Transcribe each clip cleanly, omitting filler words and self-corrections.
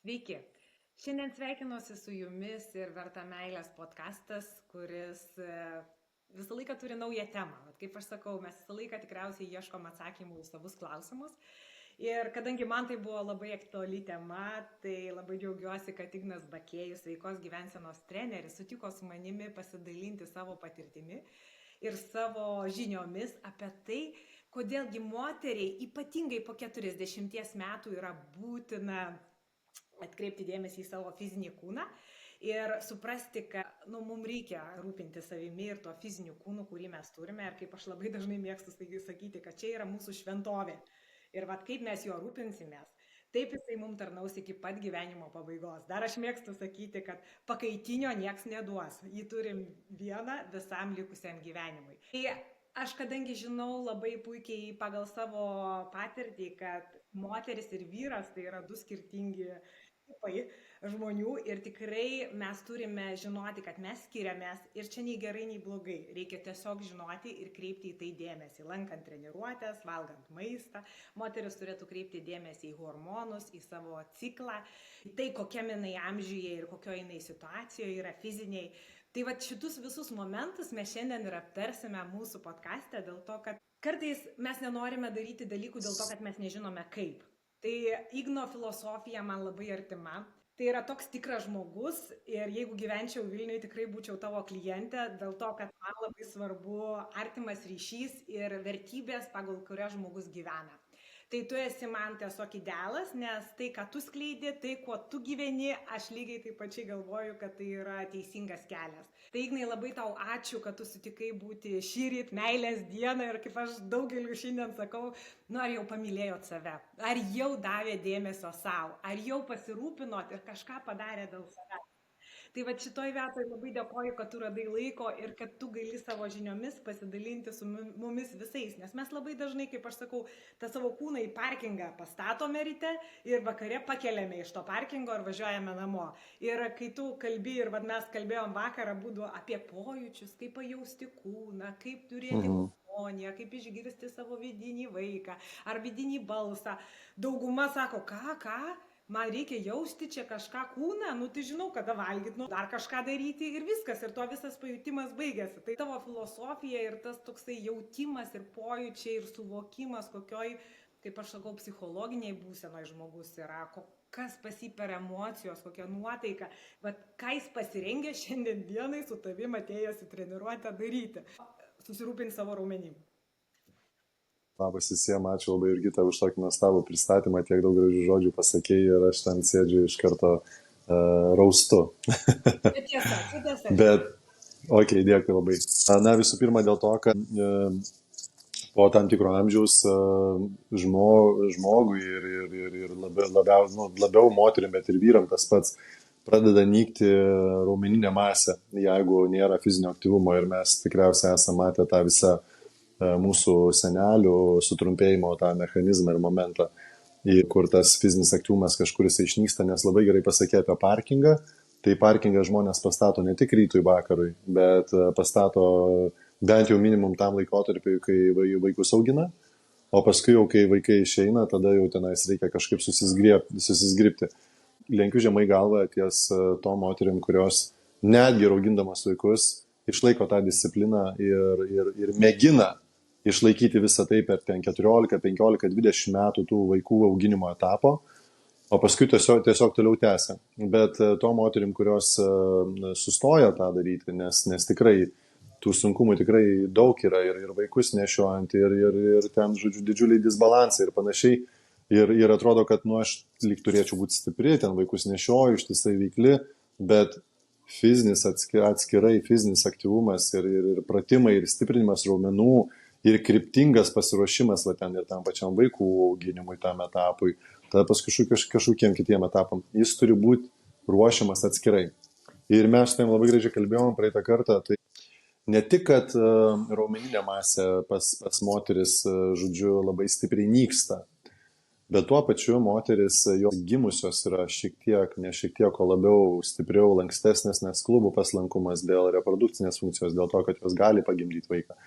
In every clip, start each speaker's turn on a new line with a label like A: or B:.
A: Sveiki. Šiandien sveikinuosi su jumis ir Verta meilės podcastas, kuris visą laiką turi naują temą. Kaip aš sakau, mes visą laiką tikriausiai ieškom atsakymų į savus klausimus. Ir kadangi man tai buvo labai aktuali tema, tai labai džiaugiuosi, kad Ignas Bakėjus, sveikos gyvensenos treneris, sutiko su manimi pasidalinti savo patirtimi ir savo žiniomis apie tai, kodėlgi moteriai ypatingai po 40 metų yra būtina atkreipti dėmesį į savo fizinį kūną ir suprasti, kad mums reikia rūpinti savimi ir tuo fiziniu kūnu, kurį mes turime. Ir kaip aš labai dažnai mėgstu sakyti, kad čia yra mūsų šventovė. Ir kaip mes juo rūpinsimės, taip jisai mums tarnaus iki pat gyvenimo pabaigos. Dar aš mėgstu sakyti, kad pakaitinio nieks neduos. Jį turim vieną visam likusiam gyvenimui. Tai aš kadangi žinau labai puikiai pagal savo patirtį, kad moteris ir vyras tai yra du skirtingi tipai žmonių ir tikrai mes turime žinoti, kad mes skiriamės ir čia nei gerai, nei blogai. Reikia tiesiog žinoti ir kreipti į tai dėmesį. Lankant treniruotės, valgant maistą, moteris turėtų kreipti dėmesį į hormonus, į savo ciklą, į tai, kokiam jinai amžiuje ir kokioje jinai situacijoje yra fiziniai. Tai šitus visus momentus mes šiandien ir aptarsime mūsų podcaste dėl to, kad kartais mes nenorime daryti dalykų dėl to, kad mes nežinome kaip. Tai Igno filosofija man labai artima. Tai yra toks tikras žmogus ir jeigu gyvenčiau Vilniuje, tikrai būčiau tavo klientė, dėl to, kad man labai svarbu artimas ryšys ir vertybės, pagal kurias žmogus gyvena. Tai tu esi man tiesiog idealas, nes tai, ką tu skleidi, tai, kuo tu gyveni, aš lygiai taip pačiai galvoju, kad tai yra teisingas kelias. Tai Ignai, labai tau ačiū, kad tu sutikai būti šįryt meilės dieną ir kaip aš daugeliu šiandien sakau, ar jau pamylėjot save, ar jau davė dėmesio savo, ar jau pasirūpinot ir kažką padarė dėl savęs. Tai šitoj vietoj labai dėkoju, kad tu radai laiko ir kad tu gali savo žiniomis pasidalinti su mumis visais. Nes mes labai dažnai, kaip aš sakau, tą savo kūną į parkingą pastatome ryte ir vakare pakeliame iš to parkingo ir važiuojame namo. Ir kai tu kalbi ir mes kalbėjom vakarą būdu apie pojūčius, kaip pajausti kūną, kaip turėti harmoniją, kaip išgirsti savo vidinį vaiką ar vidinį balsą. Dauguma sako, ką? Man reikia jausti čia kažką kūną, tai žinau, kada valgyti, dar kažką daryti ir viskas, ir to visas pajutimas baigėsi. Tai tavo filosofija ir tas toksai jautimas ir pojūčiai ir suvokimas, kokioj, kaip aš sakau, psichologiniai būsenoj žmogus yra, kas pas jį per emocijos, kokia nuotaika, ką jis pasirengė šiandien dienai su tavim atėjęs į treniruotę daryti. Susirūpinti savo raumenim.
B: Labas visiems, ačiū labai Jurgita už tokį nuostabų pristatymą, tiek daug gražių žodžių pasakėjai ir aš ten sėdžiu iš karto raustu. Bet, dėkui labai. Visų pirma dėl to, kad po tam tikro amžiaus žmogui ir labiau moterim, bet ir vyram tas pats pradeda nykti raumeninė masė, jeigu nėra fizinio aktyvumo ir mes tikriausiai esame matę tą visą mūsų senelių sutrumpėjimo tą mechanizmą ir momentą, kur tas fizinis aktyvumas kažkur jis išnyksta, nes labai gerai pasakė apie parkingą. Tai parkingą žmonės pastato ne tik rytui vakarui, bet pastato bent jau minimum tam laikotarpiui, kai vaikus augina, o paskui jau kai vaikai išeina, tada jau tenais reikia kažkaip susizgribti. Lenkiu žemai galvą ties to moterim, kurios netgi augindamas vaikus išlaiko tą discipliną ir mėgina išlaikyti visą tai per 14, 15, 20 metų tų vaikų auginimo etapo, o paskui tiesiog toliau tęsia. Bet to moterim, kurios sustoja tą daryti, nes tikrai tų sunkumų tikrai daug yra ir vaikus nešiojant, ir ten, žodžiu, didžiuliai disbalansai ir panašiai. Ir atrodo, kad aš lyg turėčiau būti stipri, ten vaikus nešioju, ištisai veikli, bet fizinis atskirai fizinis aktyvumas ir pratimai, ir stiprinimas raumenų, ir kryptingas pasiruošimas ten ir tam pačiam vaikų auginimui, tam etapui, tada paskui kažkokiem kitiem etapam. Jis turi būti ruošiamas atskirai. Ir mes tam labai gražiai kalbėjom praeitą kartą, tai ne tik, kad raumeninė masė pas moteris, žodžiu, labai stipriai nyksta, bet tuo pačiu moteris, jos gimusios yra šiek tiek, o labiau stipriau lankstesnės, nes klubų paslankumas dėl reprodukcinės funkcijos, dėl to, kad jos gali pagimdyti vaiką.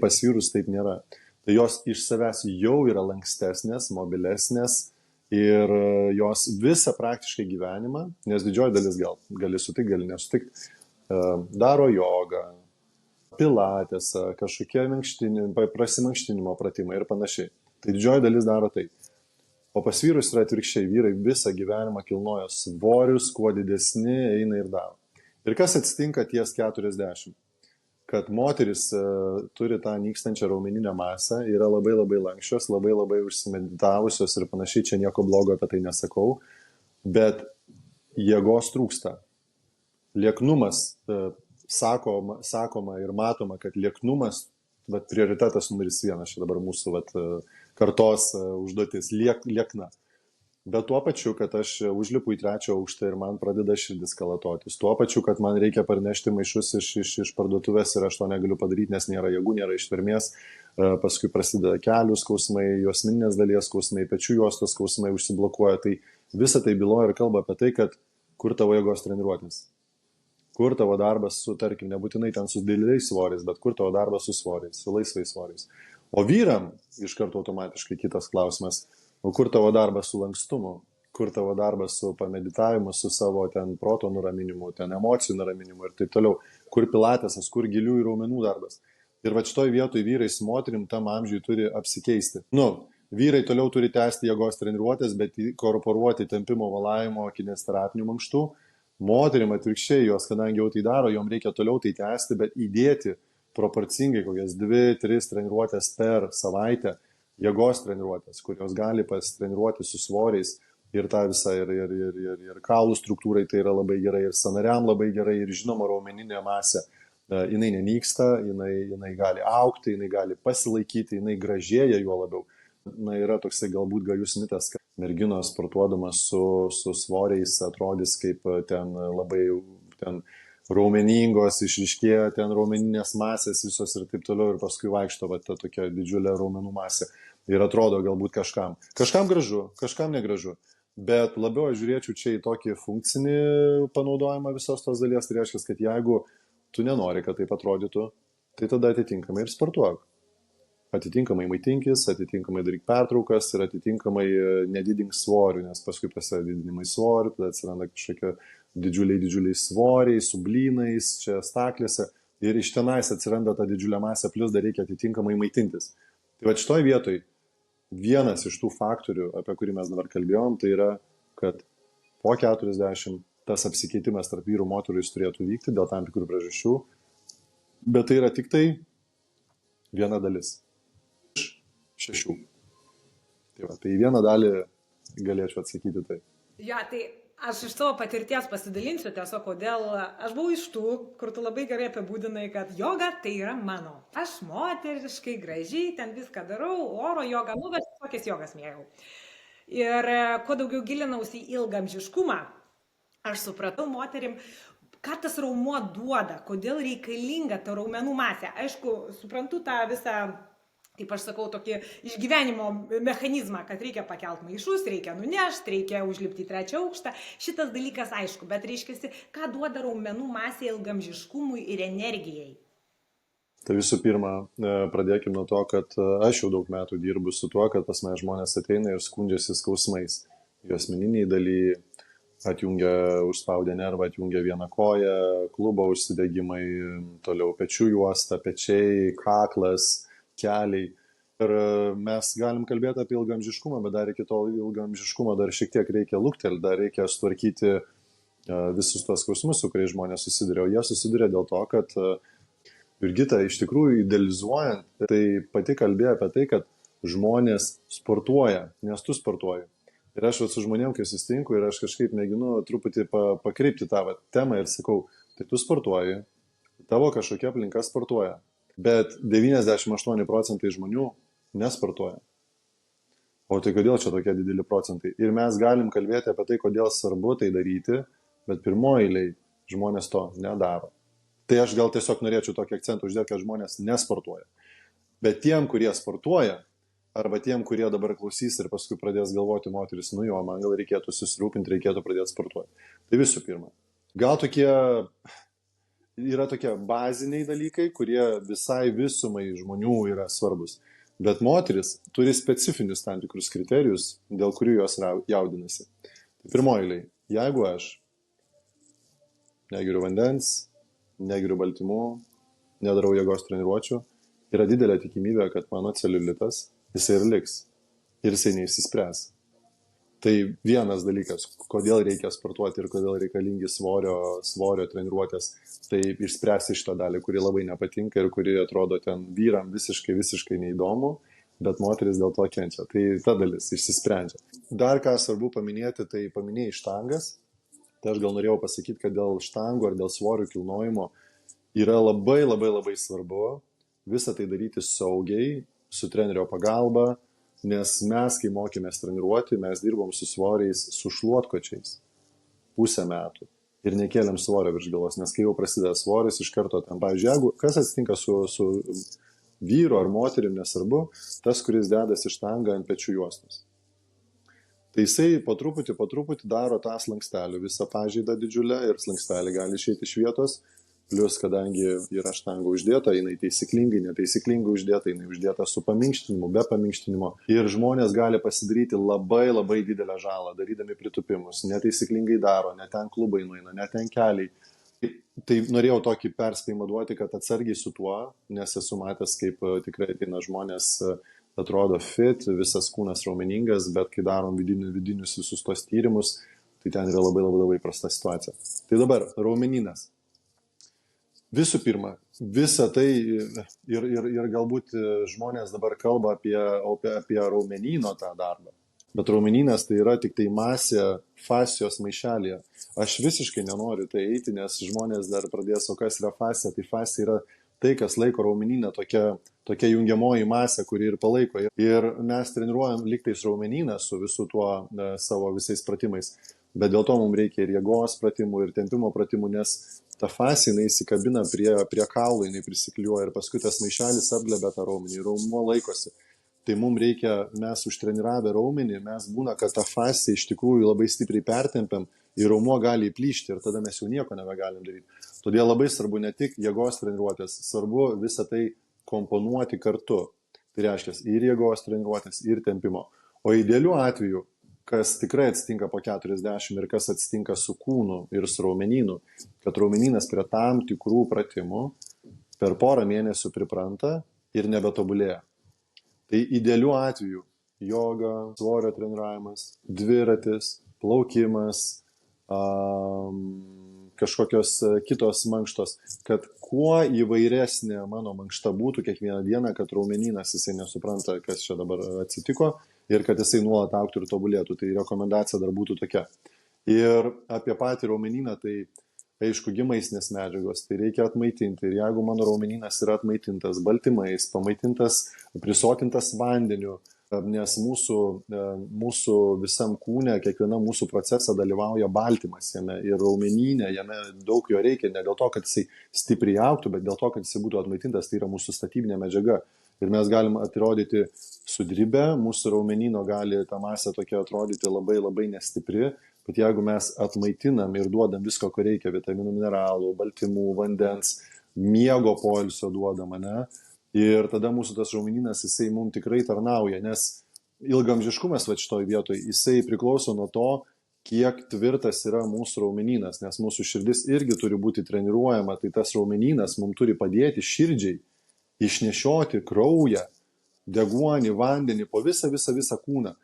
B: Pas vyrus taip nėra. Tai jos iš savęs jau yra lankstesnės, mobilesnės Ir jos visą praktiškai gyvenimą, nes didžioji dalis gali sutikti, gali nesutikti, daro jogą, pilatesą, kažkokie prasimankštinimo pratimai ir panašiai. Tai didžioji dalis daro tai. O pas vyrus yra atvirkščiai, vyrai visą gyvenimą kilnoja svorius, kuo didesni eina ir daro. Ir kas atsitinka ties 40? Kad moteris turi tą nykstančią raumeninę masę, yra labai labai lankščios, labai labai užsimeditavusios ir panašiai, čia nieko blogo apie tai nesakau, bet jėgos trūksta. Lieknumas, sakoma ir matoma, kad lieknumas, bet prioritetas numeris 1, čia dabar mūsų kartos užduotis, liekna. Bet tuo pačiu, kad aš užlipu į 3 aukštą ir man pradeda širdis kalatotis. Tuo pačiu, kad man reikia parnešti maišus iš parduotuvės ir aš to negaliu padaryti, nes nėra jėgų, nėra ištvermės. Paskui prasideda kelių skausmai, juosmeninės dalies skausmai, pečių juostos skausmai užsiblokuoja. Tai visa tai byloja ir kalba apie tai, kad kur tavo jėgos treniruotis. Kur tavo darbas su, tarkim, nebūtinai ten su dideliais svoriais, bet kur tavo darbas su svoriais, su laisvais svoriais. O vyram iš karto automatiškai kitas klausimas. O kur tavo darbas su lankstumu, kur tavo darbas su pameditavimu, su savo ten proto nuraminimu, ten emocijų nuraminimu ir taip toliau. Kur pilatesas, kur gilių ir raumenų darbas. Ir va šitoj vietoj vyrai su moterim tam amžiui turi apsikeisti. Vyrai toliau turi tęsti jėgos treniruotės, bet inkorporuoti tempimo, valavimo, kinesterapinių mankštų. Moterim atvirkščiai, jos kadangi jau tai daro, jom reikia toliau tai tęsti, bet įdėti proporcingai kokias 2-3 treniruotės per savaitę. Jėgos treniruotės, kurios gali pasitreniruoti su svoriais ir tą visą, ir kaulų struktūrai tai yra labai gerai, ir sąnariam labai gerai, ir žinoma raumeninė masė. Jinai nenyksta, jinai gali augti, jinai gali pasilaikyti, jinai gražėja juo labiau. Yra toksai galbūt gajus mitas, kad merginos sportuodamas su svoriais atrodys kaip ten labai ten raumeningos, išryškėja ten raumeninės masės visos ir taip toliau, ir paskui vaikšto ta tokia didžiulė raumenų masė. Ir atrodo galbūt kažkam. Kažkam gražu, kažkam negražu. Bet labiau aš žiūrėčiau čia į tokį funkcinį panaudojimą visos tos dalies. Tai reiškia, kad jeigu tu nenori, kad taip atrodytų, tai tada atitinkamai ir sportuok. Atitinkamai maitinkis, atitinkamai daryk pertraukas ir atitinkamai nedidink svorių, nes paskui prasideda didinimai svorių, tada atsiranda kažkokie didžiuliai svoriai, su blynais, čia staklėse. Ir iš tenais atsiranda ta didžiulė masė, plus dar reikia atitinkamai maitintis. Tai va šitoj vietoj vienas iš tų faktorių, apie kurį mes dabar kalbėjom, tai yra, kad po 40 tas apsikeitimas tarp vyrų ir moterų jis turėtų vykti dėl tam tikrų priežasčių, bet tai yra tik tai viena dalis iš 6. Tai vieną dalį galėčiau atsakyti tai.
A: Ja, tai aš iš savo patirties pasidalinsiu tiesiog, kodėl aš buvau iš tų, kur tu labai gerai apibūdinai, kad joga tai yra mano. Aš moteriškai, gražiai, ten viską darau, oro jogą, bet tokias jogas mėgau. Ir kuo daugiau gilinausi į ilgamžiškumą, aš supratau moterim, ką tas raumuo duoda, kodėl reikalinga ta raumenų masė. Aišku, suprantu tą visą, kaip aš sakau, tokį išgyvenimo mechanizmą, kad reikia pakelt maišus, reikia nunešti, reikia užlipti į 3 aukštą. Šitas dalykas aišku, bet reiškia, ką duoda raumenų masė ilgamžiškumui ir energijai.
B: Tai visų pirma, pradėkime nuo to, kad aš jau daug metų dirbu su tuo, kad pas mane žmonės ateina ir skundžiasi skausmais. Juosmeniniai daly atjungia, užspaudę nervą, atjungia vieną koją, klubo užsidegimai, toliau pečių juosta, pečiai, kaklas, keliai. Ir mes galim kalbėti apie ilgamžiškumą, bet dar iki to ilgamžiškumo dar šiek tiek reikia luktelti, dar reikia sutvarkyti visus tos skausmus, su kuriais žmonės susiduria. O jie susiduria dėl to, kad Jurgita, iš tikrųjų idealizuojant, tai pati kalbėjo apie tai, kad žmonės sportuoja, nes tu sportuoji. Ir aš su žmonėm, kai susitinku, ir aš kažkaip mėginu truputį pakreipti tą temą ir sakau, tai tu sportuoji, tavo kažkokia aplinka sportuoja. Bet 98% žmonių nesportuoja. O tai kodėl čia tokie dideli procentai? Ir mes galim kalbėti apie tai, kodėl svarbu tai daryti, bet pirmoji eilėje žmonės to nedaro. Tai aš gal tiesiog norėčiau tokį akcentą uždėti, kad žmonės nesportuoja. Bet tiem, kurie sportuoja, arba tiem, kurie dabar klausys ir paskui pradės galvoti moteris, man gal reikėtų susirūpinti, reikėtų pradėti sportuoti. Tai visų pirma, gal yra tokie baziniai dalykai, kurie visai visumai žmonių yra svarbus. Bet moteris turi specifinius tam tikrus kriterijus, dėl kurių jos jaudinasi. Tai pirmoji eilė, jeigu aš negeriu vandens, negeriu baltymų, nedarau jėgos treniruočių, yra didelė tikimybė, kad mano celiulitas jisai ir liks ir jisai neišsispręs. Tai vienas dalykas, kodėl reikia sportuoti ir kodėl reikalingi svorio treniruotės, tai išspręsti šitą dalį, kuri labai nepatinka ir kuri atrodo ten vyram visiškai neįdomu, bet moteris dėl to kenčia. Tai ta dalis išsisprendžia. Dar ką svarbu paminėti, tai paminėjai štangas. Tai aš gal norėjau pasakyti, kad dėl štangų ar dėl svorių kilnojimo yra labai svarbu visą tai daryti saugiai, su trenerio pagalba, nes mes, kai mokėmės treniruoti, mes dirbom su svoriais, su šluotkočiais pusę metų ir nekėlėm svorio virš galvos, nes kai jau prasideda svoris, iš karto ten, pavyzdžiui, jeigu kas atsitinka su vyru ar moterim, nesvarbu, tas, kuris dedasi štangą ant pečių juostos. Tai jisai po truputį daro tą slankstelių, visą pažeidą didžiulę ir slanksteliai gali išeiti iš vietos. Plius, kadangi yra štanga uždėta, jinai taisyklingai, netaisyklingai uždėta, jinai uždėta su paminkštinimu, be paminkštinimo. Ir žmonės gali pasidaryti labai didelę žalą, darydami pritupimus. Netaisyklingai daro, ne ten klubai nueina, ne ten keliai. Tai norėjau tokį perspėjimą duoti, kad atsargiai su tuo, nes esu matęs, kaip tikrai ateina žmonės, atrodo fit, visas kūnas raumeningas, bet kai darom vidinius visus tos tyrimus, tai ten yra labai prasta situacija. Tai dabar raumenynas. Visų pirma, visą tai ir galbūt žmonės dabar kalba apie raumenyno tą darbą. Bet raumenynas tai yra tik tai masė fascijos maišelėje. Aš visiškai nenoriu tai eiti, nes žmonės dar pradės, o kas yra fascija? Tai fascija yra tai, kas laiko raumenyną, tokia jungiamoji masė, kuri ir palaiko. Ir mes treniruojam lygtais raumenyną su visu tuo savo visais pratimais. Bet dėl to mums reikia ir jėgos pratimų, ir tempimo pratimų, nes ta fascija, jinai įsikabina prie kaulų, jinai prisikliuoja ir paskui tas maišelis apglebia tą raumenį, raumuo laikosi. Tai mums reikia, mes užtreniravę raumenį, mes būna, kad tą fasciją iš tikrųjų labai stipriai pertempiam ir raumuo gali įplyšti ir tada mes jau nieko nebegalim daryti. Todėl labai svarbu ne tik jėgos treniruotės, svarbu visą tai komponuoti kartu. Tai reiškia ir jėgos treniruotės, ir tempimo. O idealiu atveju, kas tikrai atsitinka po 40 ir kas atsitinka su kūnu ir su raumenynu, kad raumenynas prie tam tikrų pratimų per porą mėnesių pripranta ir nebetobulėja. Tai idealiu atveju joga, svorio treniravimas, dviratis, plaukimas, kažkokios kitos mankštos, kad kuo įvairesnė mano mankšta būtų kiekvieną dieną, kad raumenynas jisai nesupranta, kas čia dabar atsitiko ir kad jisai nuolat augtų ir tobulėtų. Tai rekomendacija dar būtų tokia. Ir apie patį raumenyną, tai aišku, maistinės medžiagos, tai reikia atmaitinti. Ir jeigu mano raumenynas yra atmaitintas baltymais, pamaitintas, prisotintas vandeniu, nes mūsų visam kūne, kiekviena mūsų procesą dalyvauja baltymas jame ir raumenyne, jame daug jo reikia, ne dėl to, kad jisai stipriai augtų, bet dėl to, kad jisai būtų atmaitintas, tai yra mūsų statybinė medžiaga. Ir mes galim atrodyti sudribę, mūsų raumenyno gali ta masė tokia atrodyti labai nestipri, bet jeigu mes atmaitinam ir duodam visko, ko reikia, vitaminų, mineralų, baltymų, vandens, miego poilsio duodam, ne? Ir tada mūsų tas raumenynas, jisai mums tikrai tarnauja, nes ilgamžiškumas šitoj vietoj, jisai priklauso nuo to, kiek tvirtas yra mūsų raumenynas, nes mūsų širdis irgi turi būti treniruojama, tai tas raumenynas mums turi padėti širdžiai išnešioti kraują, deguonį, vandenį po visą kūną.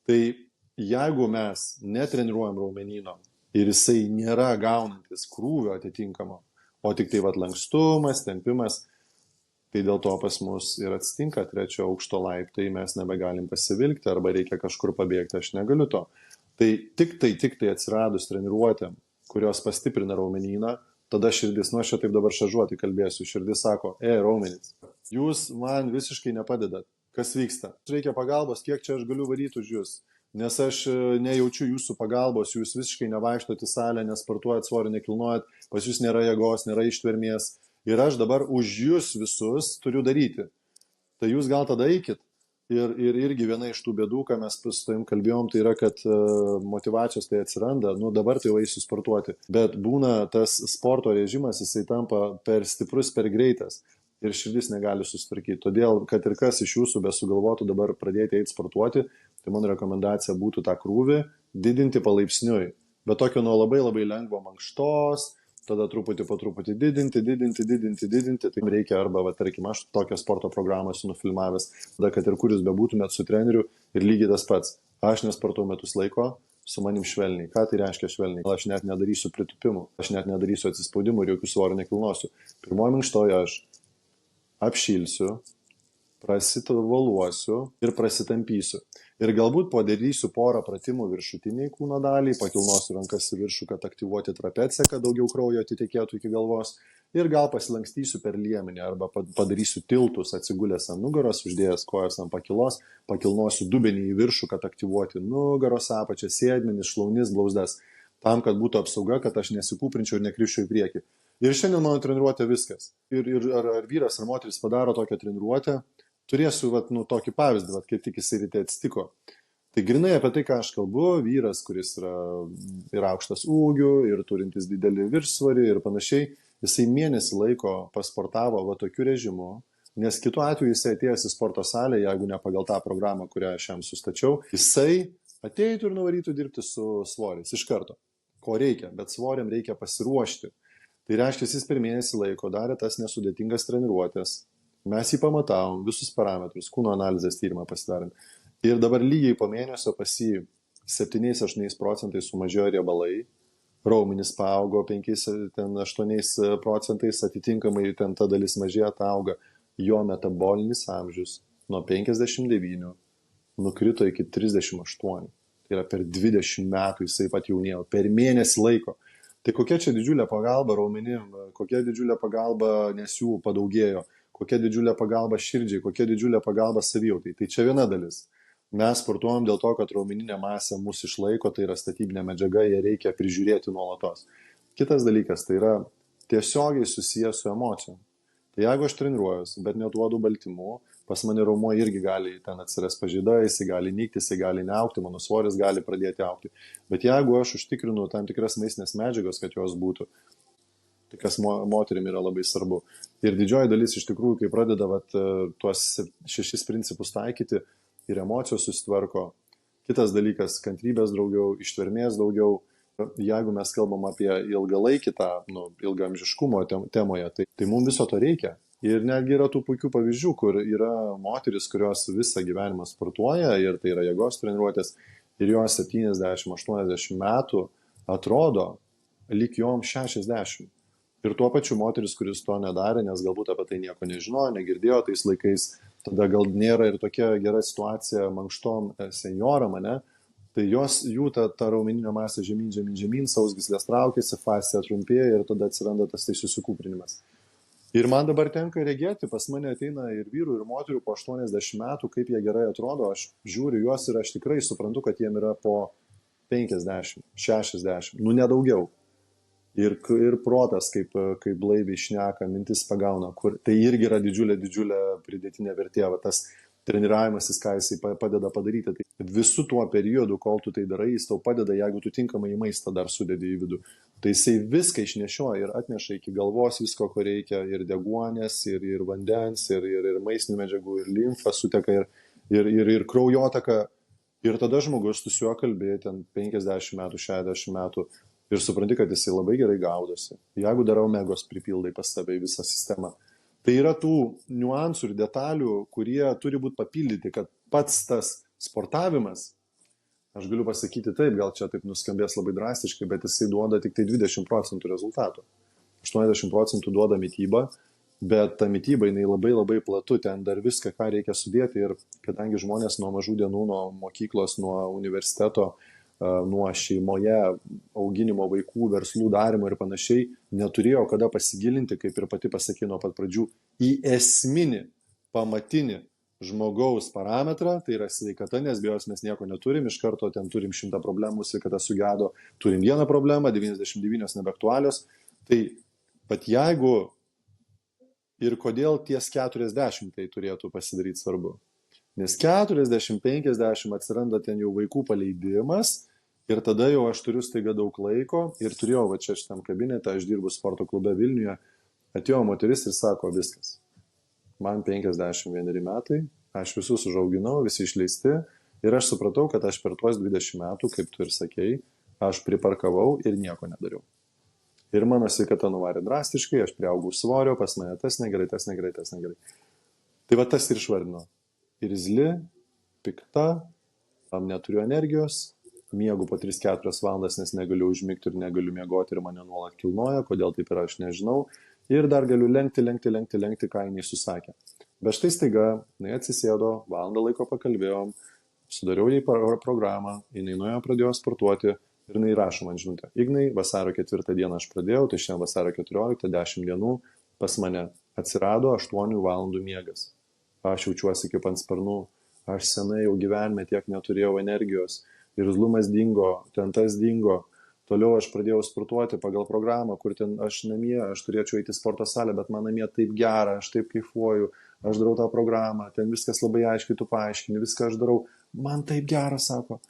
B: Tai jeigu mes netreniruojam raumenyno ir jisai nėra gaunantis krūvio atitinkamo, o tik tai lankstumas, tempimas, tai dėl to pas mus ir atsitinka 3 aukšto laiptai, mes nebegalim pasivilkti arba reikia kažkur pabėgti, aš negaliu to. Tai tik tai atsiradus treniruotėm, kurios pastiprina raumenyną, tada širdis, nu aš čia taip dabar šaržuoti kalbėsiu, širdis sako, raumenys, jūs man visiškai nepadedat, kas vyksta? Reikia pagalbos, kiek čia aš galiu varyti už jūs, nes aš nejaučiu jūsų pagalbos, jūs visiškai nevaikštot į salę, nesportuojat, svorio nekilnojat, pas jūs nėra jėgos, nėra ištvermės. Ir aš dabar už jūs visus turiu daryti. Tai jūs gal tada eikit. Ir irgi viena iš tų bėdų, ką mes su tavim kalbėjom, tai yra, kad motyvacijos tai atsiranda, dabar tai jau eisiu sportuoti. Bet būna tas sporto režimas, jisai tampa per stiprus, per greitas. ir širdis negali susitvarkyti. Todėl, kad ir kas iš jūsų besugalvotų dabar pradėti eiti sportuoti, tai mano rekomendacija būtų tą krūvį didinti palaipsniui. Bet tokio nuo labai labai lengvo mankštos, tada truputį po truputį didinti. Tai reikia arba, tarkim, aš tokią sporto programą esu nufilmavęs, tada, kad ir kur jūs bebūtumėt su treneriu ir lygiai tas pats. Aš nesportau metus laiko, su manim švelniai. Ką tai reiškia švelniai? Aš net nedarysiu pritupimų, aš net nedarysiu atsispaudimų ir jokių svorio nekilnosiu. Pirmoji minkštoji aš apšilsiu, prasitavaluosiu ir prasitampysiu. Ir galbūt padarysiu porą pratimų viršutiniai kūno daliai, pakilnosiu rankas į viršų, kad aktyvuoti trapeciją, kad daugiau kraujo atitekėtų iki galvos. Ir gal pasilankstysiu per liemenį arba padarysiu tiltus atsigulęs ant nugaros, uždėjęs kojas ant pakilos, pakilnosiu dubenį į viršų, kad aktyvuoti nugaros apačią, sėdmenis, šlaunis, blauzdas, tam, kad būtų apsauga, kad aš nesikūprinčiau ir nekryščiau į priekį. Ir šiandien mano treniruotė viskas. Ir ar vyras ar moteris padaro tokią treniruotę, turėsiu tokį pavyzdį, kaip tik jisai ryte atsitiko. Tai grinai apie tai, ką aš kalbu, vyras, kuris yra ir aukštas ūgių, ir turintis didelį viršsvarį ir panašiai, jisai mėnesį laiko pasportavo tokiu režimu, nes kitu atveju jisai atėjęs į sporto salę, jeigu ne pagal tą programą, kurią aš jam sustačiau, jisai ateitų ir nuvarytų dirbti su svoriais iš karto, ko reikia, bet svoriam reikia pasiruošti. Tai reiškia, jis per mėnesį laiko darė tas nesudėtingas treniruotės, mes jį pamatavom, visus parametrus, kūno analizės tyrimą pasidarėm. Ir dabar lygiai po mėnesio pas jį 7-8% sumažėjo riebalai, raumenys paaugo 5-8%, atitinkamai ten ta dalis mažėja, ta auga. Jo metabolinis amžius nuo 59 nukrito iki 38. Tai yra per 20 metų jisai pat jaunėjo, per mėnesį laiko. Tai kokia čia didžiulė pagalba raumenim, kokia didžiulė pagalba, nes jų padaugėjo, kokia didžiulė pagalba širdžiai, kokia didžiulė pagalba savijautai. Tai čia viena dalis. Mes sportuojam dėl to, kad raumeninė masė mūsų išlaiko, tai yra statybinė medžiaga, ją reikia prižiūrėti nuolatos. Kitas dalykas, tai yra tiesiogiai susijęs su emocijom. Tai jeigu aš treniruojuosi, bet neduodu baltymų, pas mane raumo irgi gali ten atsiras pažaida, jisai gali nykti, jisai gali neaukti, mano svoris gali pradėti aukti. Bet jeigu aš užtikrinu tam tikras maistinės medžiagas, kad jos būtų, tai kas moterim yra labai svarbu. Ir didžioji dalis iš tikrųjų, kai pradeda tuos 6 principus taikyti, ir emocijos susitvarko. Kitas dalykas, kantrybės daugiau, ištvermės daugiau. Jeigu mes kalbam apie ilgalaikį tą, ilgaamžiškumo temoje, tai mums viso to reikia. Ir netgi yra tų puikių pavyzdžių, kur yra moteris, kurios visą gyvenimą sportuoja ir tai yra jėgos treniruotės ir jos 70-80 metų atrodo lyg jom 60. Ir tuo pačiu moteris, kuris to nedarė, nes galbūt apie tai nieko nežinojo, negirdėjo tais laikais, tada gal nėra ir tokia gera situacija mankštom senjoram, ne? Tai jų ta raumeninė masė žemyn, sausgyslės traukiasi, fascija trumpėja ir tada atsiranda tas tai susikūprinimas. Ir man dabar tenka regėti, pas mane ateina ir vyrų, ir moterių po 80 metų, kaip jie gerai atrodo, aš žiūriu juos ir aš tikrai suprantu, kad jiem yra po 50, 60, nedaugiau. Ir protas, kaip blaiviai šneka, mintis pagauna, kur tai irgi yra didžiulė pridėtinė vertė, tas treniravimasis, ką jisai padeda padaryti. Tai visų tuo periodu, kol tu tai darai, jis tau padeda, jeigu tu tinkamai į maistą dar sudedi į vidų. Tai jisai viską išnešioja ir atneša iki galvos visko, ko reikia, ir deguonės, ir vandens, ir maistinių medžiagų, ir limfa suteka, ir kraujotaka. Ir tada žmogus, tu su juo kalbėti ten 50 metų, 60 metų ir supranti, kad jisai labai gerai gaudosi. Jeigu dar omegos pripildai pas save į visą sistemą. Tai yra tų niuansų ir detalių, kurie turi būti papildyti, kad pats tas sportavimas, aš galiu pasakyti taip, gal čia taip nuskambės labai drastiškai, bet jisai duoda tik tai 20% rezultatų. 80% duoda mytyba, bet ta mytyba jinai labai platu, ten dar viską, ką reikia sudėti. Ir kadangi žmonės nuo mažų dienų, nuo mokyklos, nuo universiteto, nuo šeimoje auginimo vaikų, verslų darimo ir panašiai, neturėjo kada pasigilinti, kaip ir pati pasakė nuo pat pradžių, į esminį, pamatinį žmogaus parametrą, tai yra sveikata, nes be jos mes nieko neturim, iš karto ten turim 100 problemų, sveikata sugedo, turim vieną problemą, 99 nebeaktualios. Tai pat jeigu ir kodėl ties 40 tai turėtų pasidaryti svarbu. Nes 40-50 atsiranda ten jau vaikų paleidimas ir tada jau aš turiu staiga daug laiko ir turėjau čia šitam kabinete, aš dirbu sporto klube Vilniuje, atėjo moteris ir sako viskas. man 51 metai, aš visus užauginau, visi išleisti ir aš supratau, kad aš per tuos 20 metų, kaip tu ir sakei, aš priparkavau ir nieko nedariau. Ir mano sveikata nuvarė drastiškai, aš priaugau svorio, pas mane tas negerai. Tai va tas ir išvardino. Irzli, pikta, neturiu energijos, miegu po 3-4 valandas, nes negaliu užmigti ir negaliu miegoti ir mane nuolat kilnoja, kodėl taip yra, aš nežinau. Ir dar galiu lenkti, ką jinai susakė. Bet štai staiga, jinai atsisėdo, valandą laiko pakalbėjom, sudariau jai programą, jinai nuėjo pradėjo sportuoti ir jinai rašo man žinutę. Ignai, vasario 4 dieną aš pradėjau, tai šiandien vasario 14, 10 dienų pas mane atsirado 8 valandų miegas. Aš jaučiuosi kaip ant sparnų, aš senai jau gyvenime tiek neturėjau energijos, irzlumas dingo, ten tas dingo. Toliau aš pradėjau sportuoti pagal programą, kur ten aš namie, aš turėčiau eiti į sporto salę, bet man namie taip gera, aš taip kaifuoju, aš darau tą programą, ten viskas labai aiškiai, tu paaiškini, viską aš darau, man taip gera, sako.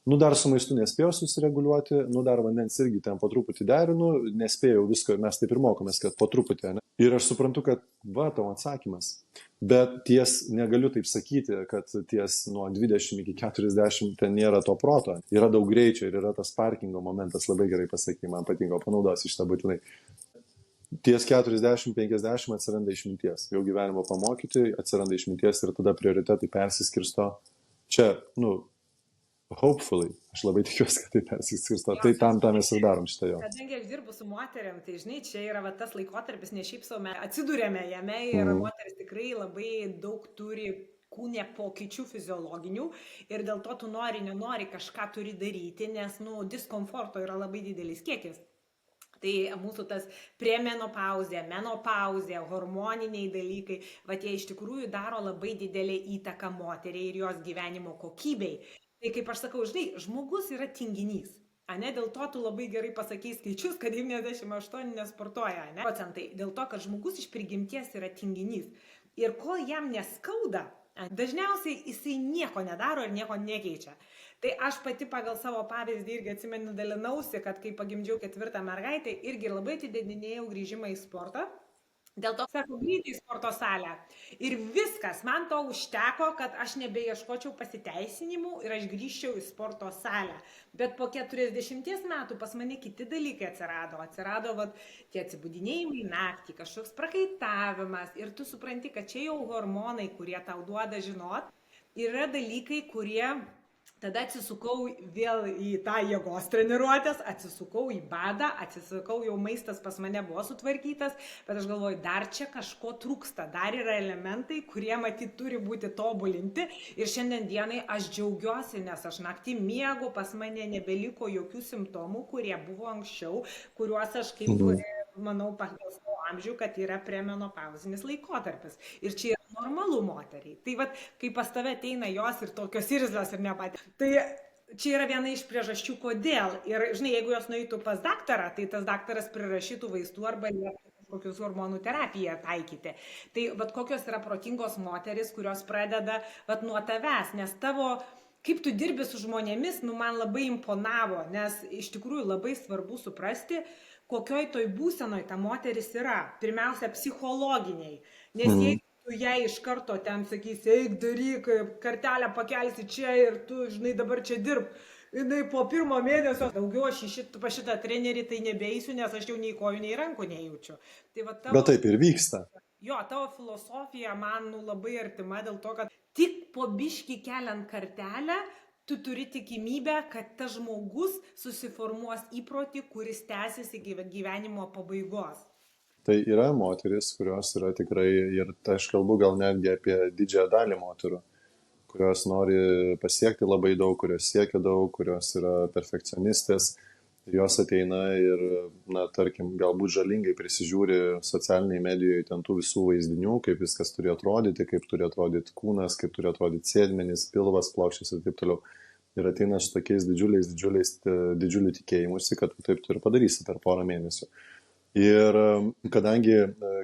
B: Nu dar su maistu nespėjau susireguliuoti, nu dar vandens irgi ten po truputį derinu, nespėjau visko, mes taip ir mokomės, kad po truputį, ne? Ir aš suprantu, kad va, tavo atsakymas. Bet ties, negaliu taip sakyti, kad ties nuo 20 iki 40 ten nėra to proto. Yra daug greičio ir yra tas parkingo momentas, labai gerai pasakė, man patinka, panaudosiu šitą būtinai. Ties 40-50 atsiranda išminties. Jau gyvenimo pamokyti, atsiranda išminties ir tada prioritetai persiskirsto. Čia, hopefully, aš labai tikiuosi, kad tai persiskirsto. Tai tam mes ir darom šitą jo.
A: Kadangi aš dirbu su moteriam, tai žinai, čia yra va, tas laikotarpis, ne šiaip sau, mes atsidūrėme jame ir moteris tikrai labai daug turi kūne pokyčių fiziologinių ir dėl to tu nenori kažką turi daryti, nes diskomforto yra labai didelis kiekis. Tai mūsų tas premenopauzė, menopauzė, hormoniniai dalykai, va tie iš tikrųjų daro labai didelę įtaką moteriai ir jos gyvenimo kokybei. Tai kaip aš sakau, žinai, žmogus yra tinginys. Ane, dėl to tu labai gerai pasakei skaičius, kad 98 nesportuoja, ne? Procentai. Dėl to, kad žmogus iš prigimties yra tinginys. Ir kol jam neskauda, dažniausiai jisai nieko nedaro ir nieko nekeičia. Tai aš pati pagal savo pavyzdį irgi atsimenu dalinausi, kad kai pagimdžiau 4 mergaitę, irgi labai atidedinėjau grįžimą į sportą. Dėl to sakau, greitai į sporto salę. Ir viskas, man to užteko, kad aš nebeieškočiau pasiteisinimų ir aš grįžčiau į sporto salę. Bet po 40 metų pas mane kiti dalykai atsirado. Atsirado tie atsibudinėjimai naktį, kažkoks prakaitavimas. Ir tu supranti, kad čia jau hormonai, kurie tau duoda žinot. Yra dalykai, kurie... Tada atsisukau vėl į tą jėgos treniruotės, atsisukau į badą, atsisukau, jau maistas pas mane buvo sutvarkytas, bet aš galvoju, dar čia kažko trūksta, dar yra elementai, kurie matyt turi būti tobulinti ir šiandien dienai aš džiaugiuosi, nes aš naktį miegu, pas mane nebeliko jokių simptomų, kurie buvo anksčiau, kuriuos aš kaip manau pagal savo amžių, kad yra premenopauzinis laikotarpis. Ir čia yra normalu moteriai. Tai kai pas tave ateina jos ir tokios irzlios ir nepatys. Tai čia yra viena iš priežasčių, kodėl. Ir žinai, jeigu jos nueitų pas daktarą, tai tas daktaras prirašytų vaistų arba kažkokius hormonų terapiją taikyti. Tai kokios yra protingos moteris, kurios pradeda nuo tavęs, nes tavo... Kaip tu dirbi su žmonėmis, man labai imponavo, nes iš tikrųjų labai svarbu suprasti, kokioj toj būsenoj ta moteris yra. Pirmiausia, psichologiniai. Nes jeigu tu jai iš karto ten sakysi, eik daryk, kartelę pakelsi čia ir tu, žinai, dabar čia dirb. Jinai po 1 mėnesio, daugiau aš pas šitą trenerį tai nebeisiu, nes aš jau nei kojų, nei rankų nejaučiu.
B: Bet taip ir vyksta.
A: Jo, tavo filosofija man labai artima dėl to, kad tik po biškį keliant kartelę, tu turi tikimybę, kad tas žmogus susiformuos įprotį, kuris tęsis iki gyvenimo pabaigos.
B: Tai yra moteris, kurios yra tikrai, ir aš kalbu gal netgi apie didžiąją dalį moterų, kurios nori pasiekti labai daug, kurios siekia daug, kurios yra perfekcionistės. Jos ateina ir, tarkim, galbūt žalingai prisižiūri socialiniai medijoje ten tų visų vaizdinių, kaip viskas turi atrodyti, kaip turi atrodyti kūnas, kaip turi atrodyti sėdmenys, pilvas, plaušės ir taip toliau. Ir ateina su tokiais didžiuliu tikėjimusi, kad tu taip tu ir padarysi per porą mėnesių. Ir kadangi,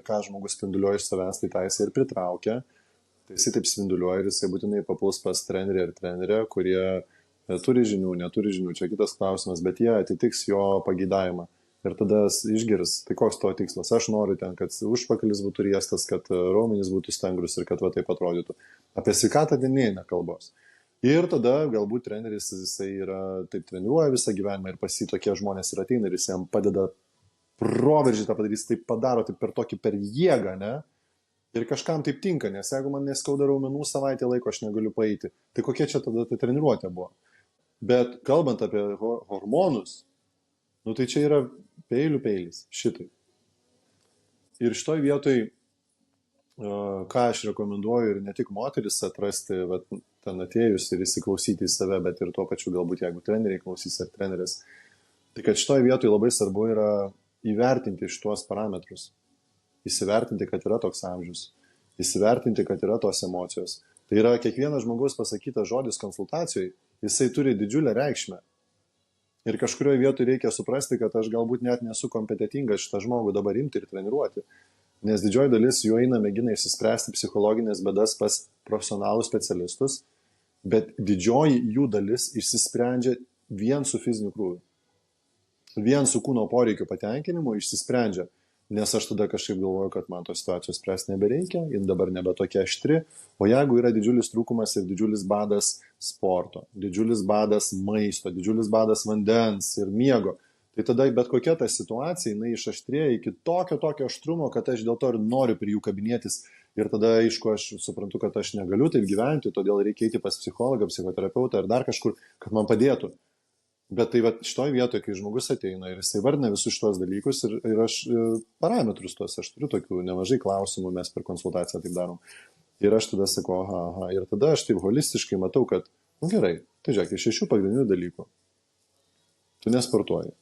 B: ką žmogus spinduliuoja iš savęs, tai tą jisai ir pritraukia, tai jisai taip spinduliuoja ir jisai būtinai papuls pas trenerį ir trenerę, kurie turi žinių, neturi žinių, čia kitas klausimas, bet jie atitiks jo pageidavimą. Ir tada išgirs, tai koks to tikslas. Aš noriu ten, kad užpakalis būtų riestas, kad raumenys būtų stangrus ir kad va taip atrodytų. Apie sveikatą ten neina kalbos. Ir tada galbūt treneris, jisai yra, taip treniruoja visą gyvenimą ir pas jį tokie žmonės ir ateina ir jis jam padeda proveržį tą padarys, taip padaro, taip per jėgą, ne? Ir kažkam taip tinka, nes jeigu man neskauda raumenų savaitę laiko, aš negaliu paeiti. Tai kokia čia tada tai treniruotė buvo? Bet kalbant apie hormonus, nu tai čia yra peilis, šitai. Ir šitoj vietoj, ką aš rekomenduoju ir ne tik moteris atrasti, vat, ten atėjus ir įsiklausyti į save, bet ir tuo pačiu galbūt, jeigu treneriai klausys ar treneris, tai kad šitoj vietoj labai svarbu yra įvertinti šituos parametrus. Įsivertinti, kad yra toks amžius. Įsivertinti, kad yra tos emocijos. Tai yra kiekvienas žmogus pasakytas žodis konsultacijai, jisai turi didžiulę reikšmę. Ir kažkurioje vietoje reikia suprasti, kad aš galbūt net nesu kompetitingas šitą žmogų dabar imti ir treniruoti. Nes didžioji dalis jų eina mėgina išsispręsti psichologinės bėdas pas profesionalų specialistus, bet didžioji jų dalis išsisprendžia vien su fiziniu krūviu. Vien su kūno poreikiu patenkinimu išsisprendžia. Nes aš tada kažkaip galvoju, kad man tos situacijos spręsti nebereikia, jin dabar nebe tokia aštri, o jeigu yra didžiulis trūkumas ir didžiulis badas sporto, didžiulis badas maisto, didžiulis badas vandens ir miego, tai tada bet kokia ta situacija, jinai išaštrėja iki tokio aštrumo, kad aš dėl to ir noriu prie jų kabinėtis ir tada, aišku, aš suprantu, kad aš negaliu taip gyventi, todėl reikia eiti pas psichologą, psichoterapeutą ar dar kažkur, kad man padėtų. Bet tai va šitoj vietoje, kai žmogus ateina ir jisai vardina visus šitos dalykus ir aš parametrus tuos, aš turiu tokių nemažai klausimų, mes per konsultaciją taip darom. Ir aš tada sakau, aha, ir tada aš taip holistiškai matau, kad, nu gerai, tai žiūrėk, iš 6 pagrindinių dalykų. Tu nesportuoji,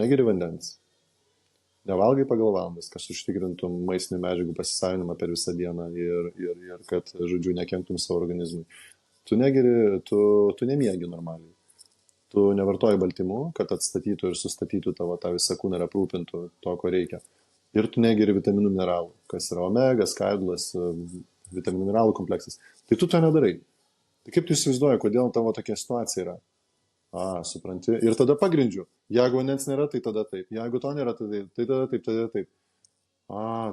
B: negeri vandens, nevalgai pagal valandas, kad užtikrintum maistinių medžiagų pasisavinimą per visą dieną ir kad, žodžiu, nekenktum savo organizmui. Tu negeri, tu nemiegi normaliai. Tu nevartoji baltymų, kad atstatytų ir sustatytų tavo tą visą kūną ir aprūpintų to, ko reikia. Ir tu negeri vitaminų mineralų, kas yra omega, skaidulas, vitaminų mineralų kompleksas. Tai tu to nedarai. Tai kaip tu įsivaizduoji, kodėl tavo tokia situacija yra? Supranti. Ir tada pagrindžiu. Jeigu vandens nėra, tai tada taip. Jeigu to nėra, tai tada taip.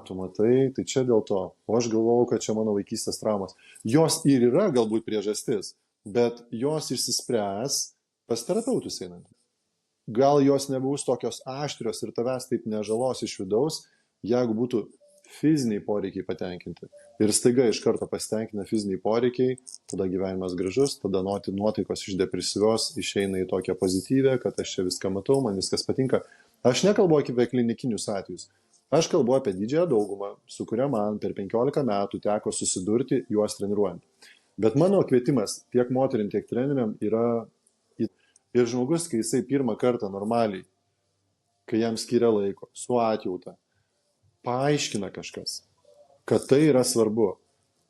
B: Tu matai, tai čia dėl to. O aš galvojau, kad čia mano vaikystės traumas. Jos ir yra galbūt priežastis, bet jos išsispręs pas terapeutus einant. Gal jos nebus tokios aštrios ir tavęs taip nežalos iš vidaus, jeigu būtų fiziniai poreikiai patenkinti. Ir staiga iš karto pasitenkina fiziniai poreikiai, tada gyvenimas gražus, tada nuotaikos iš depresyvios išeina į tokią pozityvę, kad aš čia viską matau, man viskas patinka. Aš nekalbu apie klinikinius atvejus. Aš kalbu apie didžiąją daugumą, su kuria man per 15 metų teko susidurti juos treniruojant. Bet mano kvietimas tiek moterim, tiek treneriam yra ir žmogus, kai jisai pirmą kartą normaliai, kai jam skiria laiko, su atjauta, paaiškina kažkas, kad tai yra svarbu.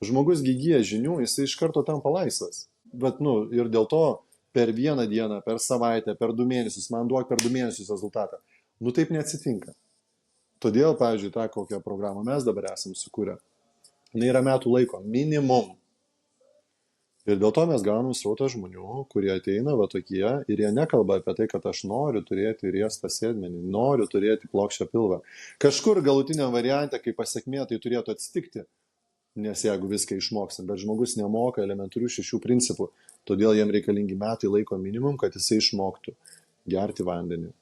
B: Žmogus įgyja žinių, jisai iš karto tampa laisvas. Bet, ir dėl to per vieną dieną, per savaitę, per 2 mėnesius, man duok per 2 mėnesius rezultatą. Taip neatsitinka. Todėl, pavyzdžiui, tą kokią programą mes dabar esam sukūrę. Tai yra metų laiko, minimum. Ir dėl to mes gaunam srautą žmonių, kurie ateina va tokie ir jie nekalba apie tai, kad aš noriu turėti riestą sėdmenį, noriu turėti plokščią pilvą. Kažkur galutiniam variante, kaip pasekmė, tai turėtų atsitikti, nes jeigu viską išmoksim, bet žmogus nemoka elementarių 6 principų, todėl jam reikalingi metai laiko minimum, kad jisai išmoktų gerti vandenį.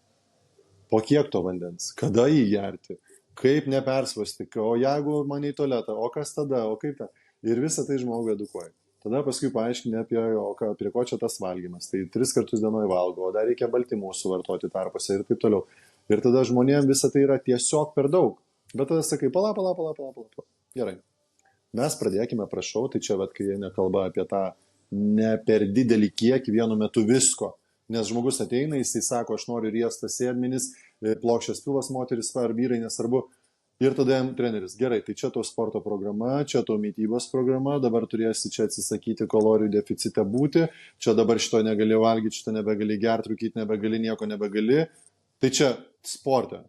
B: Po kiek to vandens? Kada jį gerti? Kaip nepersvasti? O jeigu man į tualetą? O kas tada? O kaip ta? Ir visą tai žmogų edukuoja. Tada paskui paaiškinė prie ko čia tas valgymas. Tai 3 kartus dienoje valgo, o dar reikia baltymų suvartoti tarpuose ir taip toliau. Ir tada žmonėms visą tai yra tiesiog per daug. Bet tada sakai, pala. Gerai. Mes pradėkime, prašau, tai čia, kai jie nekalba apie tą ne per didelį kiekį vienu metu visko. Nes žmogus ateina, jisai sako, aš noriu riestą sėdmenis, plokščias pilvas moteris ar vyrai, nesvarbu. Ir tada jam treneris, gerai, tai čia to sporto programa, čia to mitybos programa, dabar turėsi čia atsisakyti kalorijų deficite būti, čia dabar šito negali valgyti, šito nebegali gerti, rūkyti nebegali, nieko nebegali. Tai čia sporte.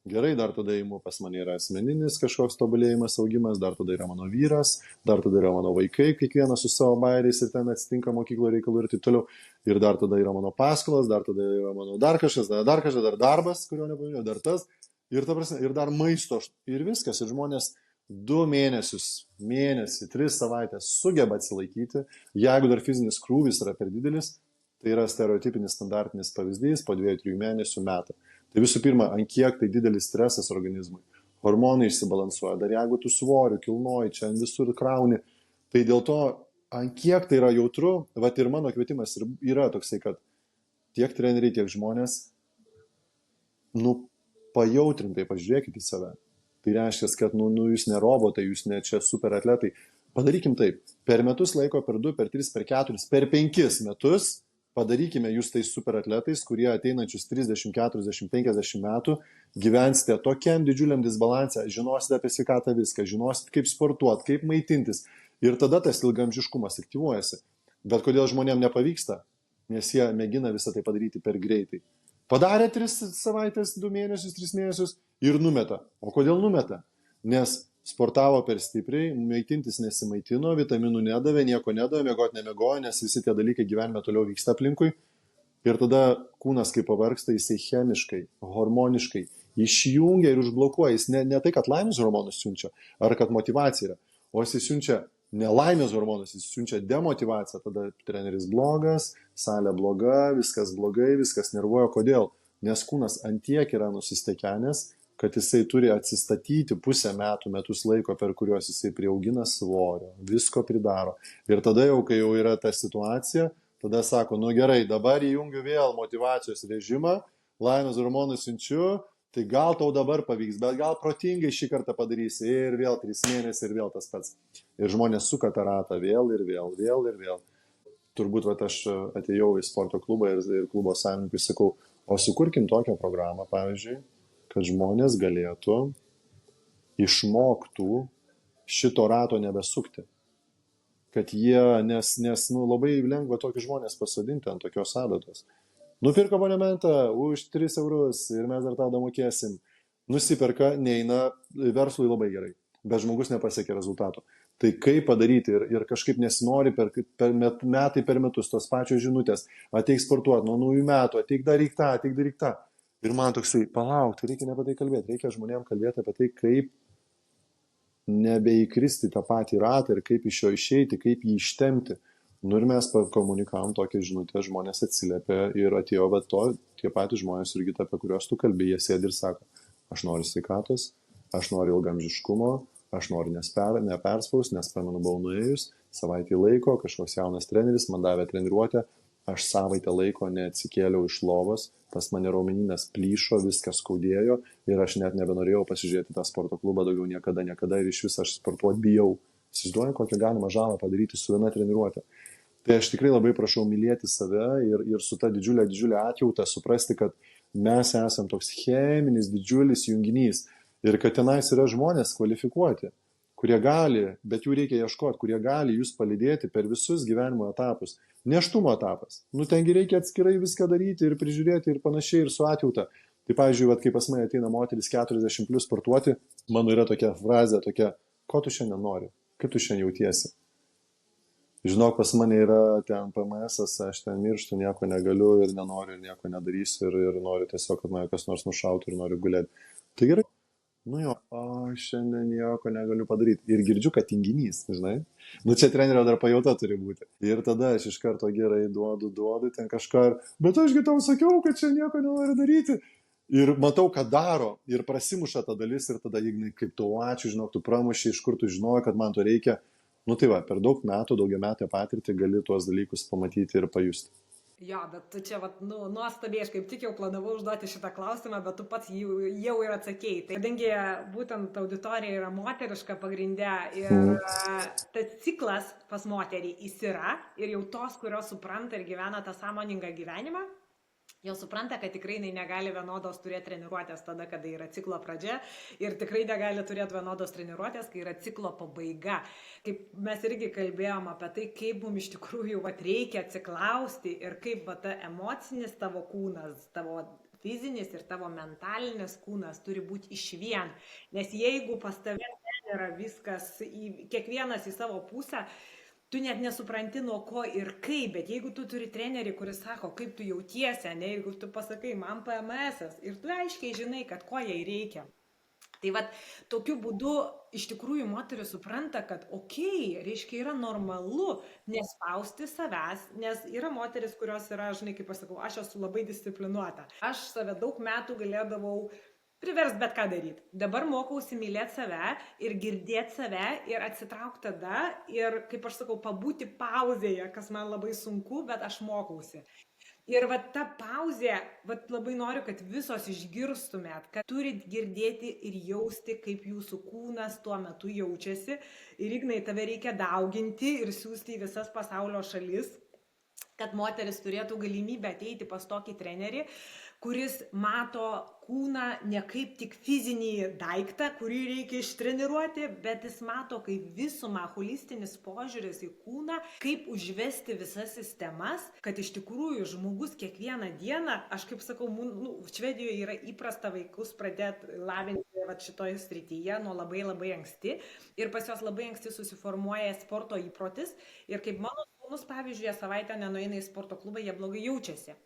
B: Gerai, dar tada įimu, pas mane yra asmeninis kažkoks tobulėjimas, augimas, dar tada yra mano vyras, dar tada yra mano vaikai, kiekvienas su savo bairiais ir ten atsitinka mokyklo reikalų ir taip toliau. Ir dar tada yra mano paskolas, dar tada yra mano dar kažkas, dar darbas, kurio nepaminėjau, dar tas. Ir, ta prasme, ir dar maisto. Ir viskas. Ir žmonės 2 mėnesį, 3 savaitės sugeba atsilaikyti. Jeigu dar fizinis krūvis yra per didelis, tai yra stereotipinis standartinis pavyzdys po 2-3 mėnesių metą. Tai visų pirma, ant kiek tai didelis stresas organizmui. Hormonai išsibalansuoja, dar jeigu tu svoriu, kilnoji, čia visur krauni. Tai dėl to, ant kiek tai yra jautru, vat ir mano kvietimas yra toksai, kad tiek treneriai, tiek žmonės, pajautrintai pažiūrėkite į save. Tai reiškia, kad jūs ne robotai, jūs ne čia super atletai. Padarykim taip, per metus laiko, per 2, per 3, per 4, per 5 metus padarykime jūs tais super atletais, kurie ateinančius 30, 40, 50 metų gyvensite tokiam didžiuliam disbalansė, žinosite apie sveikatą viską, žinosite kaip sportuoti, kaip maitintis ir tada tas ilgamžiškumas aktyvuojasi. Bet kodėl žmonėms nepavyksta? Nes jie mėgina visą tai padaryti per greitai. Padarė 3 savaitės, 2 mėnesius, 3 mėnesius ir numeta. O kodėl numeta? Nes sportavo per stipriai, maitintis nesimaitino, vitaminų nedavė, nieko nedavė, mėgoti nemėgojo, nes visi tie dalykai gyvenime toliau vyksta aplinkui. Ir tada kūnas, kai pavargsta, jisai chemiškai, hormoniškai išjungia ir užblokuoja. Jis ne tai, kad laimės hormonus siunčia, ar kad motivacija yra, o jis siunčia nelaimės hormonus, jis siunčia demotivaciją. Tada treneris blogas, salė bloga, viskas blogai, viskas nervuoja. Kodėl? Nes kūnas antiek yra nusistekenęs, kad jisai turi atsistatyti pusę metų, metus laiko, per kuriuos jisai priaugina svorio, visko pridaro. Ir tada jau, kai jau yra ta situacija, tada sako, gerai, dabar įjungiu vėl motivacijos režimą, laimės hormonus siunčiu, tai gal tau dabar pavyks, bet gal protingai šį kartą padarysi ir vėl 3 mėnesiai ir vėl tas pats. Ir žmonės suka tą ratą vėl ir vėl. Turbūt aš atėjau į sporto klubą ir klubo savininkui sakau, o sukurkim tokią programą, pavyzdžiui, kad žmonės galėtų išmoktų šito rato nebesukti. Kad jie, nes labai lengva tokius žmonės pasodinti ant tokios adatos. Nupirko abonementą už 3 eurus ir mes dar tau damokėsim. Nusiperka, neina, verslui labai gerai, bet žmogus nepasiekia rezultato. Tai kaip padaryti ir kažkaip nesinori metai per metus tos pačios žinutės, ateik sportuoti nuo naujų metų, ateik daryk tą. Ir man toksai, palauk, tai reikia ne apie tai kalbėti, reikia žmonėms kalbėti apie tai, kaip nebeįkristi tą patį ratą ir kaip iš jo išeiti, kaip jį ištemti. Ir mes komunikavom tokią žinutę, žmonės atsiliepė ir atėjo, bet tie patys žmonės irgi apie kuriuos tu kalbėjai, jie sėdi ir sako, aš noriu sveikatos, aš noriu ilgamžiškumo, aš noriu neperspaus, nes pamenu, buvau nuėjus, savaitį laiko, kažkoks jaunas treneris man davė treniruotę, aš savaitę laiko neatsikėliau iš lovos, pas mane raumenynas plyšo, viskas skaudėjo ir aš net nebenorėjau pasižiūrėti tą sporto klubą daugiau niekada ir iš viso aš sportuoti bijau. Įsivaizduoju, kokią galima žalą padaryti su viena treniruotė. Tai aš tikrai labai prašau mylėti save ir su ta didžiulė atjauta suprasti, kad mes esam toks cheminis didžiulis junginys ir kad tenais yra žmonės kvalifikuoti, kurie gali, bet jų reikia ieškoti, kurie gali jūs palydėti per visus gyvenimo etapus. Neštumo etapas. Tengi reikia atskirai viską daryti ir prižiūrėti ir panašiai ir su atjauta. Tai pavyzdžiui, kai pas mane ateina moteris 40 plus sportuoti, mano yra tokia frazė, ko tu šiandien nori, kaip tu šiandien jautiesi. Žinok, pas mane yra ten PMS-as, aš ten mirštu, nieko negaliu ir nenoriu ir nieko nedarysiu ir noriu tiesiog, kad mane kas nors nušautų ir noriu gulėti. Tai gerai. Šiandien nieko negaliu padaryti. Ir girdžiu, kad tinginys, žinai. Čia trenerio dar pajauta turi būti. Ir tada aš iš karto gerai duodu ten kažką. Bet ašgi tau sakiau, kad čia nieko nenoriu daryti. Ir matau, ką daro. Ir prasimuša ta dalis. Ir tada, Ignai, kaip tau ačiū, žinok, tu pramuši, iš kur tu žinojai, kad man to reikia. Tai va, per daug metų, daugiametę patirtį gali tuos dalykus pamatyti ir pajusti.
A: Jo, bet tu čia, nuostabiai, aš kaip tik jau planavau užduoti šitą klausimą, bet tu pats jau ir atsakėjai. Tai kadangi būtent auditorija yra moteriška pagrindė ir tas ciklas pas moterį jis yra ir jau tos, kurios supranta ir gyvena tą sąmoningą gyvenimą, jau supranta, kad tikrai negali vienodos turėti treniruotės tada, kada yra ciklo pradžia ir tikrai negali turėti vienodos treniruotės, kai yra ciklo pabaiga. Kaip mes irgi kalbėjom apie tai, kaip mums iš tikrųjų reikia atsiklausti ir kaip ta emocinis tavo kūnas, tavo fizinis ir tavo mentalinis kūnas turi būti išvien. Nes jeigu pas tave yra viskas, kiekvienas į savo pusę, tu net nesupranti nuo ko ir kaip, bet jeigu tu turi trenerį, kuris sako, kaip tu jautiesi, ne, jeigu tu pasakai, man PMS ir tu aiškiai žinai, kad ko jai reikia. Tai vat, tokiu būdu iš tikrųjų moteris supranta, kad reiškia yra normalu nespausti savęs, nes yra moteris, kurios yra, žinai, kaip aš sakau, aš esu labai disciplinuota. Aš save daug metų galėdavau privers bet ką daryti. Dabar mokausi mylėti save ir girdėti save ir atsitraukti tada ir, kaip aš sakau, pabūti pauzėje, kas man labai sunku, bet aš mokausi. Ir va ta pauzė, va labai noriu, kad visos išgirstumėt, kad turit girdėti ir jausti, kaip jūsų kūnas tuo metu jaučiasi. Ir Ignai, tave reikia dauginti ir siūsti į visas pasaulio šalis, kad moteris turėtų galimybę ateiti pas tokį trenerį, kuris mato kūną ne kaip tik fizinį daiktą, kurį reikia ištreniruoti, bet jis mato kaip visumą, holistinis požiūris į kūną, kaip užvesti visas sistemas, kad iš tikrųjų žmogus kiekvieną dieną, aš kaip sakau, Švedijoje yra įprasta vaikus pradėti lavinti šitoje srityje nuo labai labai anksti ir pas juos labai anksti susiformuoja sporto įprotis ir kaip mano sūnus, pavyzdžiui, savaitę nenueina į sporto klubą, jie blogai jaučiasi.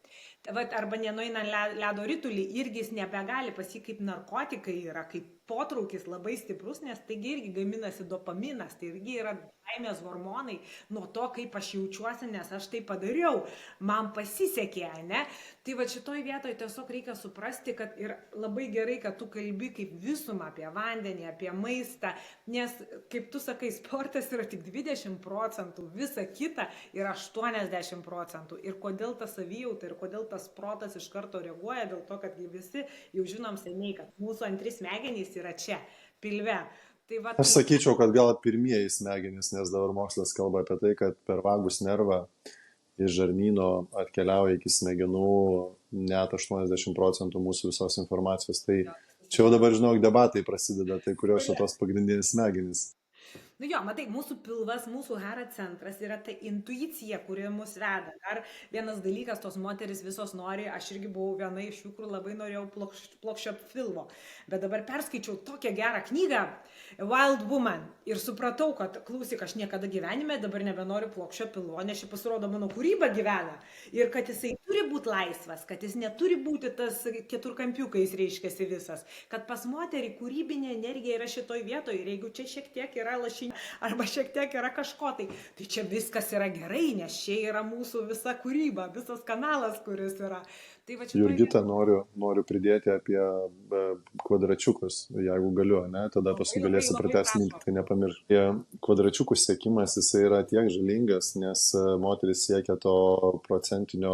A: Arba nenueina ledo ritulį, irgi jis nebegali, pas jį kaip narkotikai yra, kaip potraukis labai stiprus, nes taigi irgi gaminasi dopaminas, tai irgi yra laimės hormonai nuo to, kaip aš jaučiuosi, nes aš tai padariau, man pasisekė, ne? Tai va šitoj vietoje tiesiog reikia suprasti, kad ir labai gerai, kad tu kalbi kaip visumą apie vandenį, apie maistą, nes kaip tu sakai, sportas yra tik 20%, visa kita yra 80%. Ir kodėl ta savijauta ir kodėl tas protas iš karto reaguoja, dėl to, kad visi jau žinom seniai, kad mūsų antri smegenys yra čia, pilve. Tai va,
B: Aš sakyčiau, kad gal pirmieji smegenys, nes dabar mokslas kalba apie tai, kad per vagus nervą iš žarnyno atkeliauja iki smegenų net 80% mūsų visos informacijos. Tai čia jau dabar, žinok, debatai prasideda, tai kurios šitos pagrindinės smegenys.
A: Nu jo, matai, mūsų pilvas, mūsų hara centras yra ta intuicija, kuri mus veda. Dar vienas dalykas, tos moteris visos nori, aš irgi buvau viena iš jų, kur labai norėjau plokščio pilvo. Bet dabar perskaičiau tokią gerą knygą, Wild Woman, ir supratau, kad, klausyk, aš niekada gyvenime dabar nebenoriu plokščio pilvo, nes čia pasirodo mano kūryba gyvena. Ir kad jisai turi būti laisvas, kad jis neturi būti tas keturkampiukais reiškiasi visas. Kad pas moterį kūrybinė energija yra šitoj vietoje ir jeigu čia šiek tiek yra lašinė, arba šiek tiek yra kažko, tai čia viskas yra gerai, nes čia yra mūsų visa kūryba, visas kanalas, kuris yra. Tai va,
B: Jurgita, noriu pridėti apie kvadračiukus, jeigu galiu, ne, tada paskui galėsi pratęsti mintį, tai nepamiršk. Kvadračiukų siekimas, jisai yra tiek žalingas, nes moteris siekia to procentinio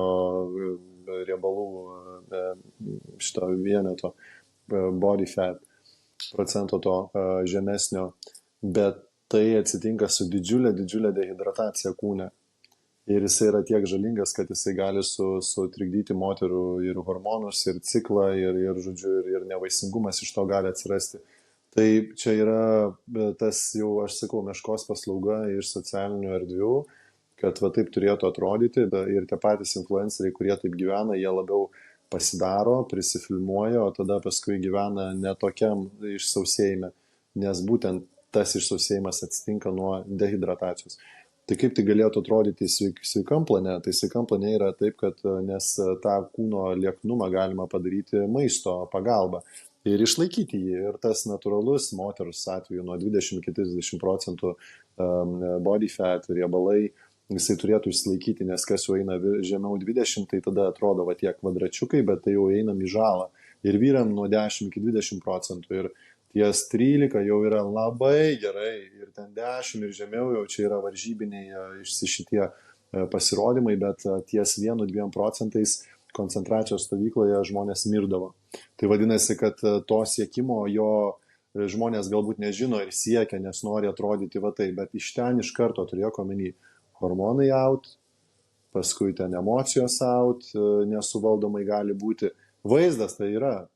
B: riebalų šito vieneto, body fat, procento to žemesnio, bet tai atsitinka su didžiulė dehidratacija kūne. Ir jisai yra tiek žalingas, kad jisai gali sutrikdyti moterų ir hormonus, ir ciklą, ir nevaisingumas iš to gali atsirasti. Tai čia yra tas jau, aš sakau, meškos paslauga iš socialinių erdvių, kad va taip turėtų atrodyti. Ir tie patys influenceriai, kurie taip gyvena, jie labiau pasidaro, prisifilmuoja, o tada paskui gyvena netokiam išsausėjime, nes būtent tas išsausėjimas atsitinka nuo dehidratacijos. Tai kaip tai galėtų atrodyti sveikam plane? Tai sveikam plane yra taip, kad nes tą kūno lieknumą galima padaryti maisto pagalba ir išlaikyti jį. Ir tas natūralus moterus atveju nuo 20-30% body fat, riebalai, jisai turėtų išsilaikyti, nes kas jau eina žemiau 20, tai tada atrodo va tie kvadračiukai, bet tai jau einam į žalą. Ir vyram nuo 10-20%. Ir ties 13 jau yra labai gerai ir ten 10 ir žemiau jau čia yra varžybiniai šitie pasirodymai, bet ties 1-2% koncentracijos stovykloje žmonės mirdavo. Tai vadinasi, kad to siekimo jo žmonės galbūt nežino ir siekia, nes nori atrodyti va tai, bet iš ten iš karto turėjo omeny hormonai out, paskui ten emocijos out, nesuvaldomai gali būti. Vaizdas tai yra.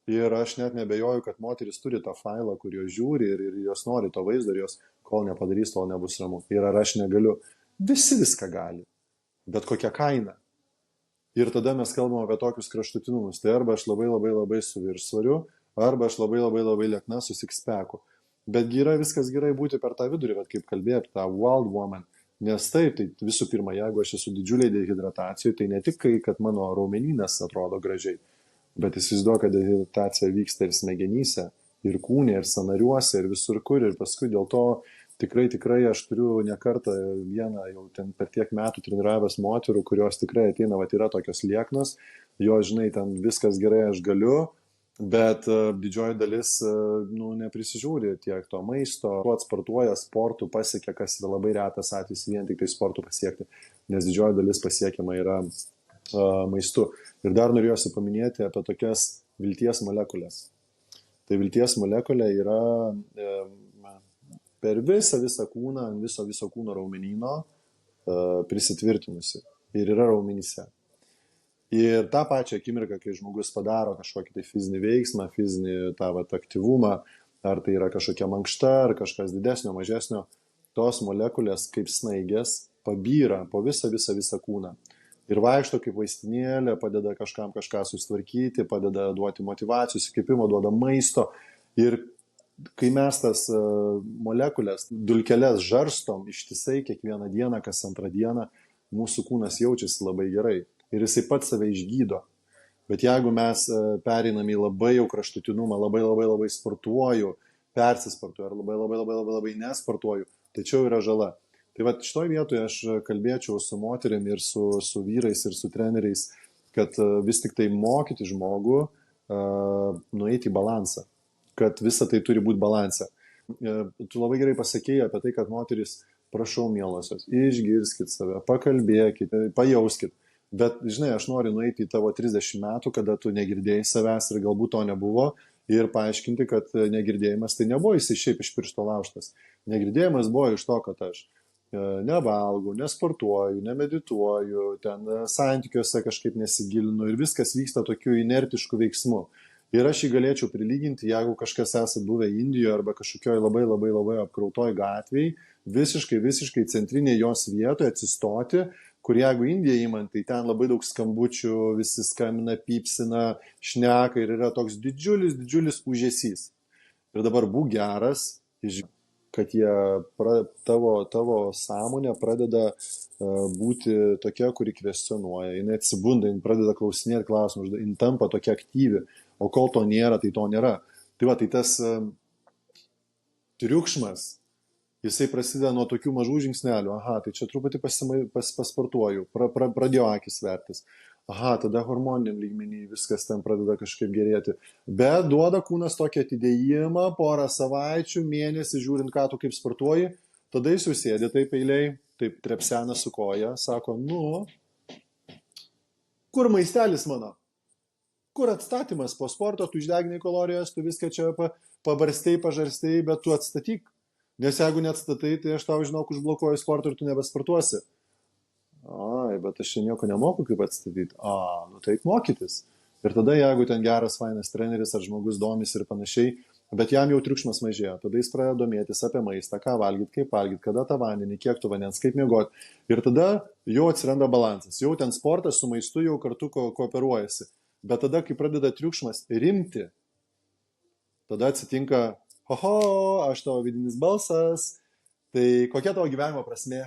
B: Ir aš net nebejoju, kad moteris turi tą failą, kur jos žiūri ir jos nori to vaizdo ir jos kol nepadarys, tol nebus ramu. Ir ar aš negaliu? Visi viską gali. Bet kokia kaina? Ir tada mes kalbam apie tokius kraštutinumus. Tai arba aš labai labai labai su viršsvariu, arba aš labai labai labai liekna su six-packu. Betgi yra viskas gerai būti per tą vidurį, bet kaip kalbėjai, tą wild woman. Nes taip, tai visų pirma, jeigu aš esu didžiuliai dehidratacijai, tai ne tik kai, kad mano raumenynas atrodo gražiai, bet įsivaizduoju, kad dehidratacija vyksta ir smegenyse, ir kūne, ir sanariuose, ir visur kur. Ir paskui dėl to tikrai aš turiu ne kartą vieną jau ten per tiek metų treniravęs moterų, kurios tikrai ateina, va, yra tokios lieknos, jo, žinai, ten viskas gerai, aš galiu, bet didžioji dalis neprisižiūri tiek to maisto, tuo sportuoja, sportų pasiekia, kas yra labai retas atvejis vien tik tai sportų pasiekti, nes didžioji dalis pasiekiama yra maistu. Ir dar norėjusi paminėti apie tokias vilties molekulės. Tai vilties molekulė yra per visą kūną, ant viso kūno raumenyno prisitvirtinusi ir yra raumenyse. Ir tą pačią akimirką, kai žmogus padaro kažkokį tai fizinį veiksmą, fizinį tą aktyvumą, ar tai yra kažkokia mankšta, ar kažkas didesnio, mažesnio, tos molekulės kaip snaigės pabyra po visą kūną. Ir vaikšto kaip vaistinėlė, padeda kažkam kažką susitvarkyti, padeda duoti motyvacijos, įkvėpimo, duoda maisto. Ir kai mes tas molekulės, dulkeles žarstom ištisai kiekvieną dieną, kas antrą dieną, mūsų kūnas jaučiasi labai gerai. Ir jisai pats save išgydo. Bet jeigu mes pereinam į labai jau kraštutinumą, labai sportuoju, persisportuoju ar labai nesportuoju, tai čia yra žala. Tai va šitoj vietoje aš kalbėčiau su moterim ir su vyrais ir su treneriais, kad vis tik tai mokyti žmogų nueiti į balansą, kad visa tai turi būti balanse. Tu labai gerai pasakėjai apie tai, kad moteris, prašau mielosios, išgirskit save, pakalbėkit, pajauskit. Bet, žinai, aš noriu nueiti į tavo 30 metų, kada tu negirdėjai savęs ir galbūt to nebuvo, ir paaiškinti, kad negirdėjimas tai nebuvo jisai šiaip iš piršto laužtas. Negirdėjimas buvo iš to, kad aš nevalgau, nesportuoju, nemedituoju, ten santykiuose kažkaip nesigilinu ir viskas vyksta tokiu inertišku veiksmu. Ir aš jį galėčiau prilyginti, jeigu kažkas esate buvę Indijoje arba kažkokioj labai apkrautoj gatvėj, visiškai centrinėje jos vietoje atsistoti, kur jeigu Indiją įmant, tai ten labai daug skambučių, visi skambina, pypsina, šneka ir yra toks didžiulis ūžesys. Ir dabar būk geras, kad tavo sąmonė pradeda būti tokia, kuri kvestionuoja, jinai atsibunda, jinai pradeda klausinėti klausimus, jinai tampa tokia aktyvi, o kol to nėra, tai to nėra. Tai va, tai tas triukšmas, jisai prasideda nuo tokių mažų žingsnelių. Aha, tai čia truputį pasportuoju, pradėjo akis vertis. Aha, tada hormoniniam lygmenį viskas ten pradeda kažkaip gerėti. Bet duoda kūnas tokį atidėjimą, porą savaičių, mėnesį, žiūrint, ką tu kaip sportuoji, tada jis jau sėdė taip eiliai, taip trepsena su koja, sako, kur maistelis mano? Kur atstatymas po sporto, tu išdeginai kalorijas, tu viską čia pabarstei, pažarstei, bet tu atstatyk. Nes jeigu neatstatai, tai aš tau žinok užblokuoju sportą ir tu nebesportuosi. Ai, bet aš čia nieko nemoku kaip atstatyti. Taip mokytis. Ir tada jeigu ten geras, fainas treneris ar žmogus domis ir panašiai, bet jam jau triukšmas mažėjo, tada jis pradėjo domėtis apie maistą, ką valgyti, kaip valgyti, kada tą vandenį, kiek tu vandens, kaip miegoti. Ir tada jau atsiranda balansas. Jau ten sportas su maistu jau kartu kooperuojasi. Bet tada, kai pradeda triukšmas rimti, tada atsitinka, aš tavo vidinis balsas, tai kokia tavo gyvenimo prasmė,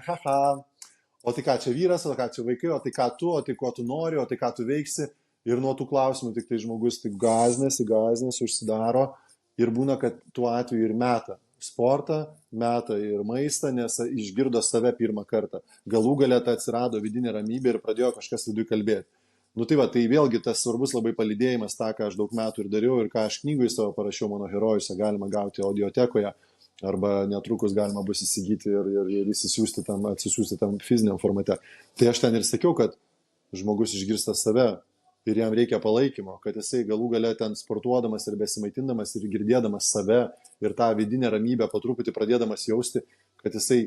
B: o tai ką čia vyras, o ką čia vaikai, o tai ką tu, o tai ko tu nori, o tai ką tu veiksi. Ir nuo tų klausimų tik tai žmogus tik gazinasi, užsidaro ir būna, kad tuo atveju ir meta sportą, meta ir maistą, nes išgirdo save pirmą kartą. Galų gale ta atsirado vidinė ramybė ir pradėjo kažkas viduje kalbėti. Tai va, tai vėlgi tas svarbus labai palydėjimas, tą, ką aš daug metų ir dariau ir ką aš knygui savo parašiau, mano herojuse, galima gauti audiotekoje arba netrukus galima bus įsigyti ir atsisiųsti tam fiziniam formate. Tai aš ten ir sakiau, kad žmogus išgirsta save ir jam reikia palaikymo, kad jisai galų gale ten sportuodamas ir besimaitindamas ir girdėdamas save ir tą vidinę ramybę po truputį pradėdamas jausti, kad jisai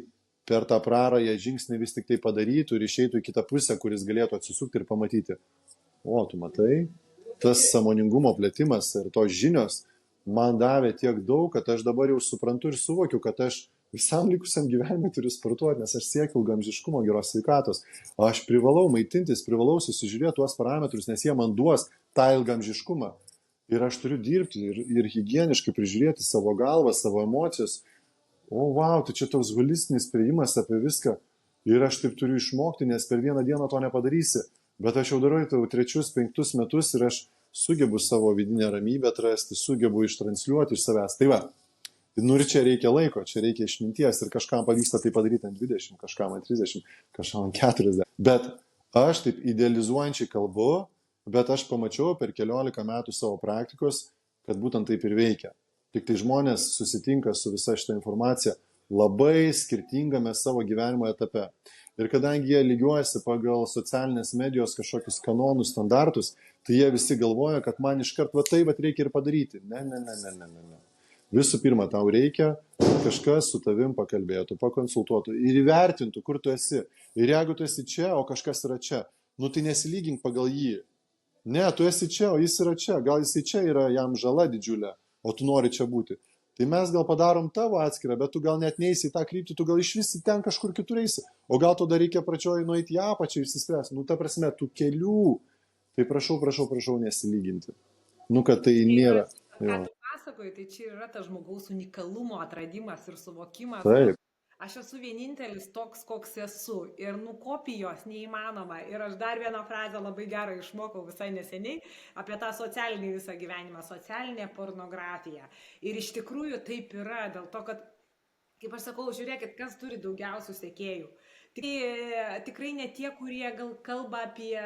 B: per tą prarąją žingsnį vis tik tai padarytų ir išeitų į kitą pusę, kuris galėtų atsisukti ir pamatyti. O, tu matai, tas sąmoningumo plėtimas ir tos žinios man davė tiek daug, kad aš dabar jau suprantu ir suvokiu, kad aš visam likusiam gyvenimui turiu sportuoti, nes aš siekiu ilgaamžiškumo, geros sveikatos. O aš privalau maitintis, privalau susižiūrėti tuos parametrus, nes jie man duos tą ilgaamžiškumą. Ir aš turiu dirbti ir higieniškai prižiūrėti savo galvą, savo emocijas. O, wow, tai čia toks holistinis priėjimas apie viską. Ir aš taip turiu išmokti, nes per vieną dieną to nepadarysi. Bet aš jau darau tai 3-5 metus ir aš sugebu savo vidinę ramybę atrasti, sugebu ištransliuoti iš savęs. Tai va, nu ir čia reikia laiko, čia reikia išminties ir kažkam pavyksta tai padaryti ant 20, kažkam ant 30, kažkam ant 40. Bet aš taip idealizuojančiai kalbu, bet aš pamačiau per 14 metų savo praktikos, kad būtent taip ir veikia. Tik tai žmonės susitinka su visa šitą informaciją labai skirtingame savo gyvenimo etape. Ir kadangi jie lygiuojasi pagal socialinės medijos kažkokius kanonų standartus, tai jie visi galvoja, kad man iškart va tai reikia ir padaryti. Ne. Visų pirma, tau reikia, kad kažkas su tavim pakalbėtų, pakonsultuotų ir įvertintų, kur tu esi. Ir jeigu tu esi čia, o kažkas yra čia, nu tai nesilygink pagal jį. Ne, tu esi čia, o jis yra čia. Gal jisai čia yra jam žala didžiulė, o tu nori čia būti. Tai mes gal padarom tavo atskirą, bet tu gal net neisi į tą kryptį, tu gal iš vis ten kažkur kitur eisi. O gal to dar reikia pradžioj nueiti į apačią ir išsispręsti. Nu, ta prasme, tų kelių. Tai prašau nesilyginti. Nu, kad tai nėra.
A: Ką tu pasakoji, tai čia yra tas žmogaus unikalumo atradimas ir suvokimas.
B: Taip.
A: Aš esu vienintelis toks, koks esu ir kopijos neįmanoma. Ir aš dar vieną frazę labai gerą išmokau visai neseniai apie tą socialinį visą gyvenimą, socialinę pornografiją. Ir iš tikrųjų taip yra, dėl to, kad, kaip aš sakau, žiūrėkit, kas turi daugiausių sekėjų. Tikrai ne tie, kurie gal kalba apie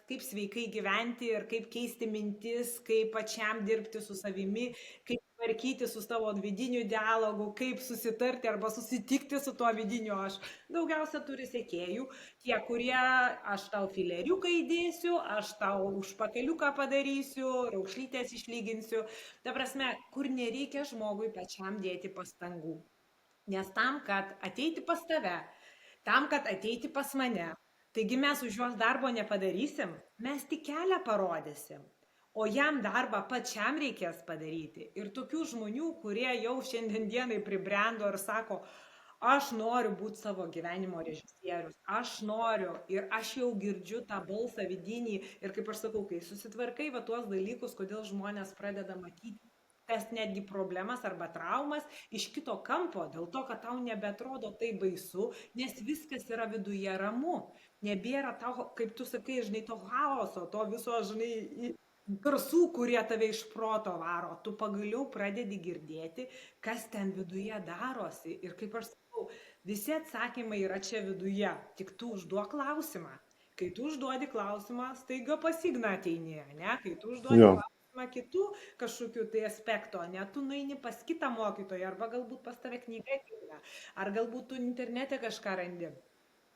A: kaip sveikai gyventi ir kaip keisti mintis, kaip pačiam dirbti su savimi, kaip tvarkyti su savo vidiniu dialogu, kaip susitarti arba susitikti su tuo vidiniu aš. Daugiausia turi sekėjų, tie, kurie aš tau fileriuką įdėsiu, aš tau užpakeliuką padarysiu, raukšlytės išlyginsiu. Ta prasme, kur nereikia žmogui pačiam dėti pastangų. Nes tam, kad ateiti pas tave, tam, kad ateiti pas mane, taigi mes už juos darbo nepadarysim, mes tik kelią parodysim. O jam darbą pačiam reikės padaryti. Ir tokių žmonių, kurie jau šiandien dienai pribrendo ir sako, aš noriu būti savo gyvenimo režisierius, aš noriu ir aš jau girdžiu tą balsą vidinį. Ir kaip aš sakau, kai susitvarkai va tuos dalykus, kodėl žmonės pradeda matyti tas netgi problemas arba traumas iš kito kampo, dėl to, kad tau nebetrodo tai baisu, nes viskas yra viduje ramu. Nebėra tau, kaip tu sakai, žinai, to chaoso, to viso, žinai, garsų, kurie tave iš proto varo. Tu pagaliau pradedi girdėti, kas ten viduje darosi. Ir kaip aš sakau, visi atsakymai yra čia viduje, tik tu užduok klausimą. Kai tu užduodi klausimą, staiga pasigna ateini, ne? Kai tu užduodi klausimą kitų kažkokių tai aspekto, ne, tu nueini pas kitą mokytoją, arba galbūt pas tave knygą ateina, ar galbūt tu internete kažką randi.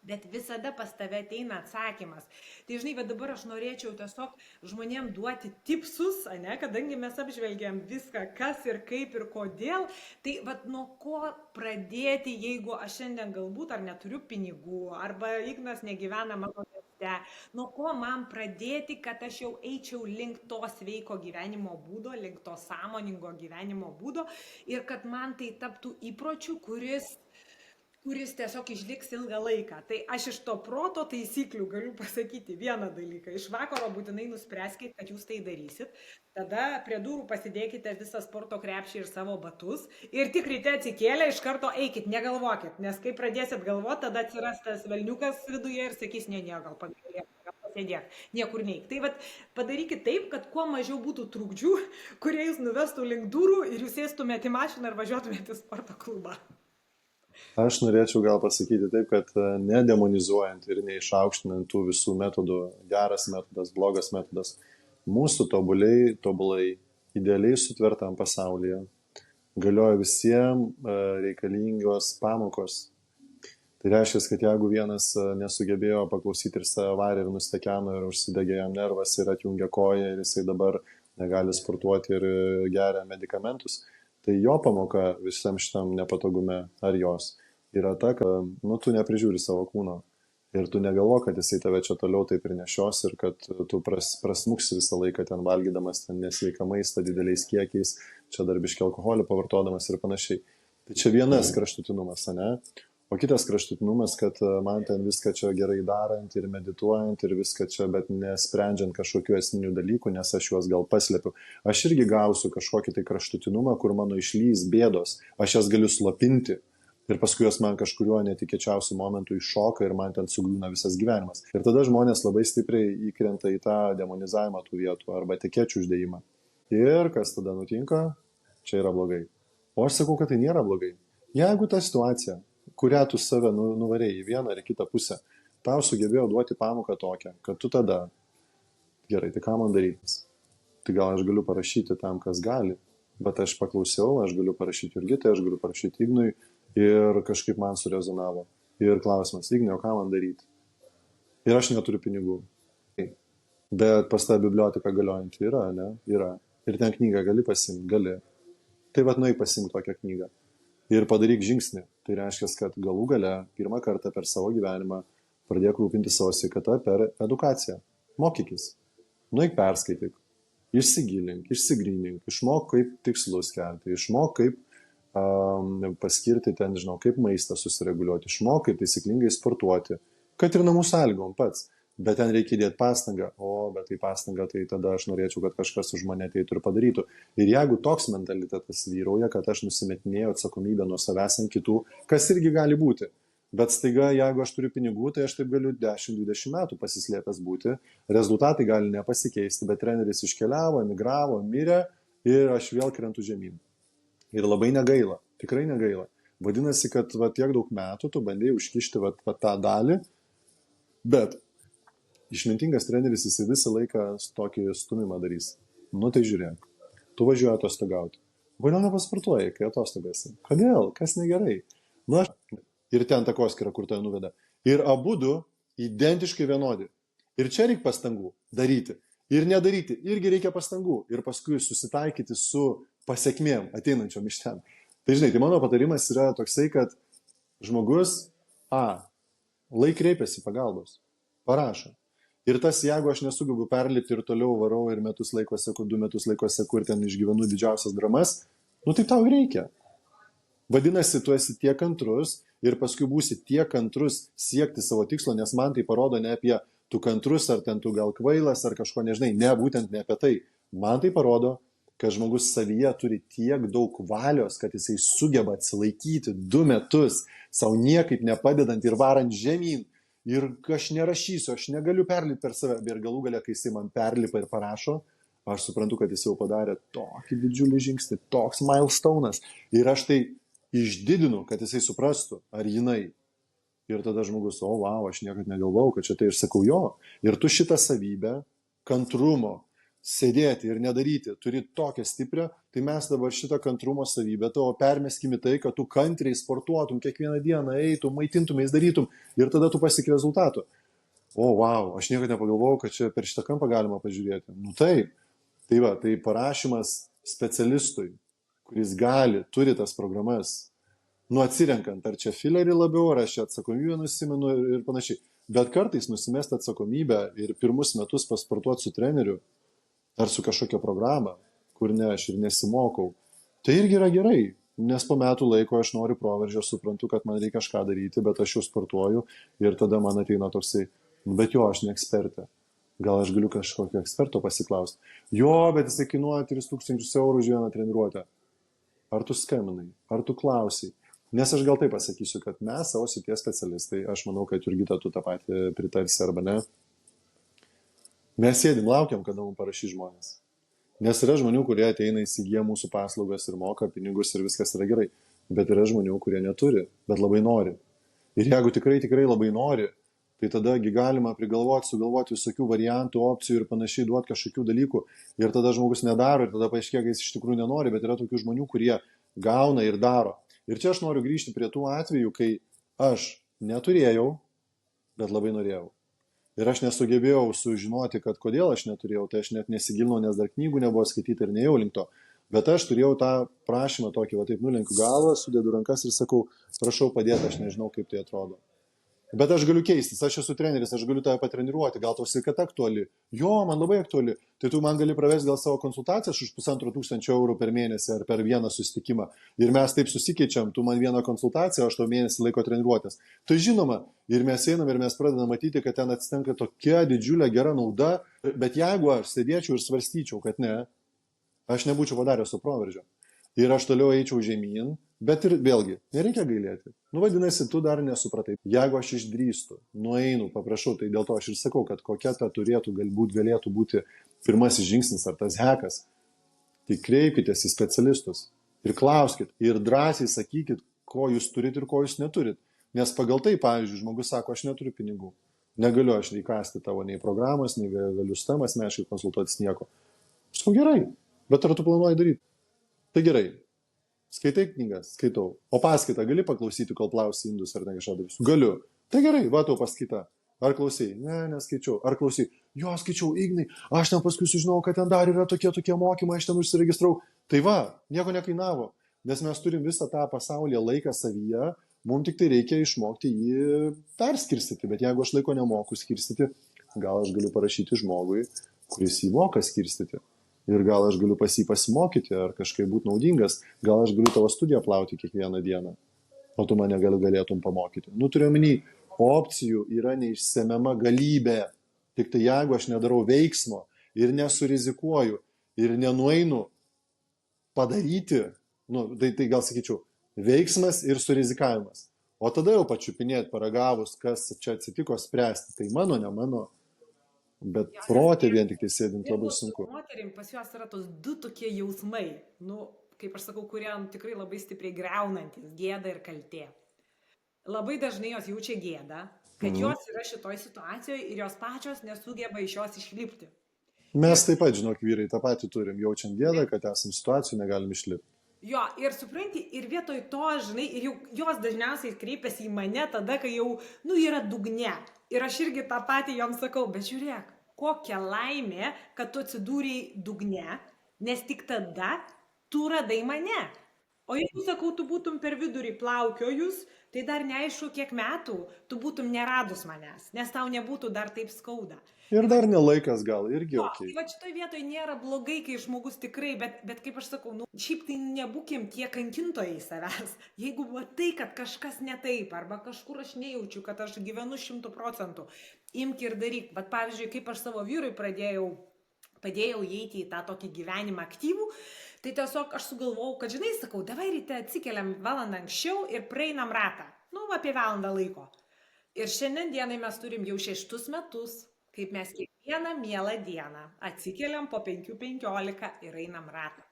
A: Bet visada pas tave ateina atsakymas. Tai žinai, bet dabar aš norėčiau tiesiog žmonėm duoti tipsus, ne, kadangi mes apžvelgiam viską, kas ir kaip ir kodėl, tai vat nuo ko pradėti, jeigu aš šiandien galbūt ar neturiu pinigų, arba Ignas negyvena mano mieste, nuo ko man pradėti, kad aš jau eičiau link to sveiko gyvenimo būdo, link to sąmoningo gyvenimo būdo ir kad man tai taptų įpročiu, kuris tiesiog išliks ilgą laiką. Tai aš iš to proto taisyklių galiu pasakyti vieną dalyką. Iš vakaro būtinai nuspręskite, kad jūs tai darysit. Tada prie durų pasidėkite visą sporto krepšį ir savo batus. Ir tik ryte atsikėlę iš karto eikit, negalvokit. Nes kai pradėsit galvoti, tada atsiras tas velniukas viduje ir sakys, ne, gal pagalėk, gal pasėdėk, niekur neik. Tai vat padarykit taip, kad kuo mažiau būtų trukdžių, kurie jūs nuvestų link durų ir jūs sėstumėte į mašiną ir važiuotumėte į sporto klubą.
B: Aš norėčiau gal pasakyti taip, kad nedemonizuojant ir neišaukštinant tų visų metodų, geras metodas, blogas metodas, mūsų tobulai, idealiai sutvertam pasaulyje galioja visiems reikalingos pamokos. Tai reiškia, kad jeigu vienas nesugebėjo paklausyti ir save varė ir nustekeno ir užsidegė jam nervas ir atjungė koją ir jisai dabar negali sportuoti ir geria medikamentus, tai jo pamoka visam šitam nepatogume ar jos yra ta, kad tu neprižiūri savo kūno ir tu negalvo, kad jisai tave čia toliau taip ir nešios ir kad tu prasmuksi visą laiką ten valgydamas ten nesveiką maistą dideliais kiekiais, čia dar biškį alkoholį pavartodamas ir panašiai. Tai čia vienas kraštutinumas, ne? O kitas kraštutinumas, kad man ten viską čia gerai darant ir medituojant ir viską čia, bet nesprendžiant kažkokių esminių dalykų, nes aš juos gal paslėpiu. Aš irgi gausiu kažkokį tai kraštutinumą, kur mano išlys bėdos, aš jas galiu slopinti ir paskui jos man kažkuriuo netikėčiausiu momentu iššoka ir man ten sugriūna visas gyvenimas. Ir tada žmonės labai stipriai įkrenta į tą demonizavimą tų vietų arba etikečių uždėjimą. Ir kas tada nutinka? Čia yra blogai. O aš sakau, kad tai nėra blogai. Jeigu ta situacija, kurią tu save nuvarėjai į vieną ar kitą pusę, tau sugebėjo duoti pamoką tokią, kad tu tada, gerai, tai ką man darytis? Tai gal aš galiu parašyti tam, kas gali, bet aš paklausiau, aš galiu parašyti Jurgitai, aš galiu parašyti Ignui ir kažkaip man surezonavo. Ir klausimas, Ignai, o ką man daryti? Ir aš neturiu pinigų. Bet pas tą biblioteką galiojantį yra, ne? Yra. Ir ten knygą gali pasimti, gali. Tai vat nueik pasimti tokią knygą. Ir padaryk žingsnį. Tai reiškia, kad galų gale pirmą kartą per savo gyvenimą pradėk rūpinti savo sveikatą per edukaciją. Mokykis. Nueik perskaityk. Išsigilink, išsigrynink. Išmok, kaip tikslus kelti. Išmok, kaip paskirti ten, žinau, kaip maistą susireguliuoti. Išmok, kaip taisyklingai sportuoti. Kad ir namų sąlygom pats. Bet ten reikia įdėti pastangą. Bet tai pastanga, tai tada aš norėčiau, kad kažkas už mane ateitų ir padarytų. Ir jeigu toks mentalitetas vyrauja, kad aš nusimetinėjau atsakomybę nuo savęs ant kitų, kas irgi gali būti. Bet staiga, jeigu aš turiu pinigų, tai aš taip galiu 10-20 metų pasislėpęs būti. Rezultatai gali nepasikeisti, bet treneris iškeliavo, emigravo, mirė ir aš vėl krentu žemyn. Ir labai negaila, tikrai negaila. Vadinasi, kad tiek daug metų tu bandėjai užkišti tą dalį, bet išmintingas treneris jisai visą laiką tokį stumimą darys. Nu tai žiūrėk, tu važiuoji atostogauti. Kodėl nepasportuoji, kai atostogasi? Kodėl? Kas negerai? Nu, ir ten takoskyra, kur tave nuveda. Ir abudu identiškai vienodi. Ir čia reikia pastangų daryti. Ir nedaryti. Irgi reikia pastangų. Ir paskui susitaikyti su pasiekmėm ateinančiom iš ten. Tai žinai, tai mano patarimas yra toksai, kad žmogus lai kreipiasi pagalbos. Parašo. Ir tas, jeigu aš nesugebu perlipti ir toliau varau ir metus laiko seku, 2 metus laiko seku ir ten išgyvenu didžiausias dramas, nu tai tau reikia. Vadinasi, tu esi tiek kantrus ir paskui būsi tiek kantrus siekti savo tikslo, nes man tai parodo ne apie tu kantrus, ar ten tu gal kvailas, ar kažko nežinai, ne, būtent ne apie tai. Man tai parodo, kad žmogus savyje turi tiek daug valios, kad jisai sugeba atsilaikyti 2 metus, savo niekaip nepadedant ir varant žemyn. Ir aš nerašysiu, aš negaliu perlipti per save. Ir galų galia, kai jisai man perlipa ir parašo, aš suprantu, kad jis jau padarė tokį didžiulį žingsnį, toks milestone'as. Ir aš tai išdidinu, kad jisai suprastų, ar jinai. Ir tada žmogus, wow, aš niekad negalvau, kad čia tai ir sakau jo. Ir tu šitą savybę, kantrumo, sėdėti ir nedaryti, turi tokią stiprią, tai mes dabar šitą kantrumo savybę tavo permeskime tai, kad tu kantriai sportuotum, kiekvieną dieną eitum, maitintumės, darytum ir tada tu pasieki rezultatų. Wow, aš niekada nepagalvojau, kad čia per šitą kampą galima pažiūrėti. Nu taip, tai parašymas specialistui, kuris turi tas programas, atsirenkant, ar čia filerį labiau, ar aš čia atsakomybę nusimenu ir panašiai. Bet kartais nusimest atsakomybę ir pirmus metus pasportuoti su treneriu, ar su kažkokia programa, kur ne aš ir nesimokau. Tai irgi yra gerai, nes po metų laiko aš noriu proveržio, suprantu, kad man reikia kažką daryti, bet aš jau sportuoju ir tada man ateina toksai, bet jo, aš ne ekspertė. Gal aš galiu kažkokio eksperto pasiklausti. Jo, bet jisai kainuoja 3000 eurų už vieną treniruotę. Ar tu skambinai, ar tu klausai? Nes aš gal taip pasakysiu, kad mes savo srities specialistai, aš manau, kad Jurgita, tu tą patį pritarsi arba ne. Mes sėdim, laukiam, kada mums parašys žmonės. Nes yra žmonių, kurie ateina įsigyja mūsų paslaugas ir moka pinigus ir viskas yra gerai. Bet yra žmonių, kurie neturi, bet labai nori. Ir jeigu tikrai labai nori, tai tadagi galima sugalvoti visokių variantų, opcijų ir panašiai duoti kažkokių dalykų. Ir tada žmogus nedaro ir tada paaiškėja, kad jis iš tikrųjų nenori, bet yra tokių žmonių, kurie gauna ir daro. Ir čia aš noriu grįžti prie tų atvejų, kai aš neturėjau, bet labai norėjau. Ir aš nesugebėjau sužinoti, kad kodėl aš neturėjau, tai aš net nesigilinau, nes dar knygų nebuvo skaityti ir nejau link to. Bet aš turėjau tą prašymą tokį, taip nulenkiu galvą, sudedu rankas ir sakau, prašau padėti, aš nežinau, kaip tai atrodo. Bet aš galiu keistis, aš esu treneris, aš galiu tave patreniruoti, gal tau sveikata aktuali. Jo, man labai aktuali. Tai tu man gali pravesti gal savo konsultacijas už 1500 eurų per mėnesį ar per vieną susitikimą. Ir mes taip susikeičiam, tu man vieną konsultaciją, aš tau mėnesį laiko treniruotės. Tai žinoma, ir mes einam ir mes pradedam matyti, kad ten atsitinka tokia didžiulė gera nauda, bet jeigu aš sėdėčiau ir svarstyčiau, kad ne, aš nebūčiau padaręs to proveržio. Ir aš toliau eičiau žemyn, bet ir vėlgi, nereikia gailėti. Nu, vadinasi, tu dar nesupratai. Jeigu aš išdrįstu, nueinu, paprašau, tai dėl to aš ir sakau, kad kokia ta galėtų būti pirmasis žingsnis ar tas hekas. Tai kreipkitės į specialistus ir klauskit ir drąsiai sakykit, ko jūs turit ir ko jūs neturit. Nes pagal tai, pavyzdžiui, žmogus sako, aš neturiu pinigų. Negaliu aš įkasti tavo nei programos, nei galiu su tam asmeniškai konsultuotis nieko. Aš sakau, gerai, bet ar tu planuoji daryti? Tai gerai. Skaitai knygas? Skaitau. O paskaitą gali paklausyti, kol plausi indus ar ne kažką darysiu? Galiu. Tai gerai, va tau paskaita. Ar klausai? Ne, neskaičiau. Ar klausai? Jo, skaičiau, Ignai. Aš ten paskui sužinau, kad ten dar yra tokie mokymai, aš ten užsiregistrau. Tai va, nieko nekainavo. Nes mes turim visą tą pasaulyje laiką savyje, mums tik tai reikia išmokti jį perskirstyti. Bet jeigu aš laiko nemoku skirstyti, gal aš galiu parašyti žmogui, kuris jį moka skirstyti. Ir gal aš galiu pasimokyti, ar kažkaip būti naudingas, gal aš galiu tavo studiją plauti kiekvieną dieną, o tu mane galėtum pamokyti. Nu, turiu omeny, opcijų yra neišsemiama galybė, tik tai jeigu aš nedarau veiksmo ir nesurizikuoju ir nenueinu padaryti, nu, tai gal sakyčiau, veiksmas ir surizikavimas. O tada jau pačiupinėti, paragavus, kas čia atsitiko, spręsti. Tai mano, ne mano. Bet protė vien tik tai sėdint labai sunku.
A: Moterim pas juos yra tos du tokie jausmai, nu, kaip aš sakau, kurie tikrai labai stipriai greunantis - gėda ir kaltė. Labai dažnai jos jaučia gėdą, kad jos yra šitoj situacijoje ir jos pačios nesugeba iš jos išlipti.
B: Mes taip pat, žinok, vyrai, tą patį turim, jaučiam gėdą, kad esam situacijų, negalim išlipti.
A: Jo, ir supranti, ir vietoj to, žinai, ir jau jos dažniausiai kreipiasi į mane tada, kai jau, nu, yra dugne. Ir aš irgi tą patį joms sakau, bet žiūrėk, kokia laimė, kad tu atsidūrei dugne, nes tik tada tu radai mane. O jeigu, sakau, tu būtum per vidurį plaukiojus, tai dar neaišku, kiek metų tu būtum neradus manęs, nes tau nebūtų dar taip skauda.
B: Ir dar nelaikas gal, irgi ok.
A: Tai va šitoj vietoj nėra blogai, kai žmogus tikrai, bet kaip aš sakau, nu, šiaip tai nebūkim tie kankintojai savęs. Jeigu matai, kad kažkas ne taip, arba kažkur aš nejaučiu, kad aš gyvenu 100%, imk ir daryk. Bet pavyzdžiui, kaip aš savo vyrui padėjau įeiti į tą tokį gyvenimą aktyvų, tai tiesiog aš sugalvojau, kad, žinai, sakau, davai ryte atsikeliam valandą anksčiau ir praeinam ratą. Nu, apie valandą laiko. Ir šiandien dienai mes turim jau 6 metus, kaip mes kiekvieną mielą dieną atsikeliam po 5:15 ir einam ratą.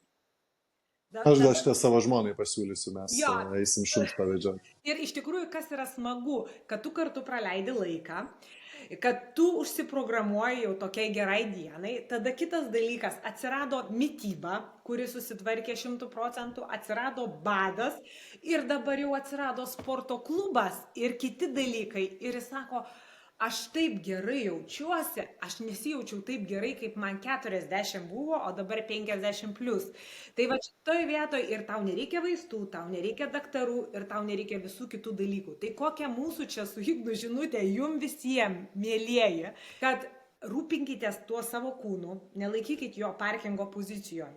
B: Aš gal šitą savo žmonai pasiūlysiu, mes eisim šuns pavedžioti.
A: Ir iš tikrųjų, kas yra smagu, kad tu kartu praleidi laiką, kad tu užsiprogramuoji jau tokiai gerai dienai, tada kitas dalykas, atsirado mityba, kuri susitvarkė 100%, atsirado badas ir dabar jau atsirado sporto klubas ir kiti dalykai. Ir jis sako, aš taip gerai jaučiuosi, aš nesijaučiau taip gerai, kaip man 40 buvo, o dabar 50+. Tai va šitoj vietoj ir tau nereikia vaistų, tau nereikia daktarų ir tau nereikia visų kitų dalykų. Tai kokia mūsų čia su Ignu žinutė jum visiems, mielieji, kad rūpinkitės tuo savo kūnu, nelaikykit jo parkingo pozicijoje.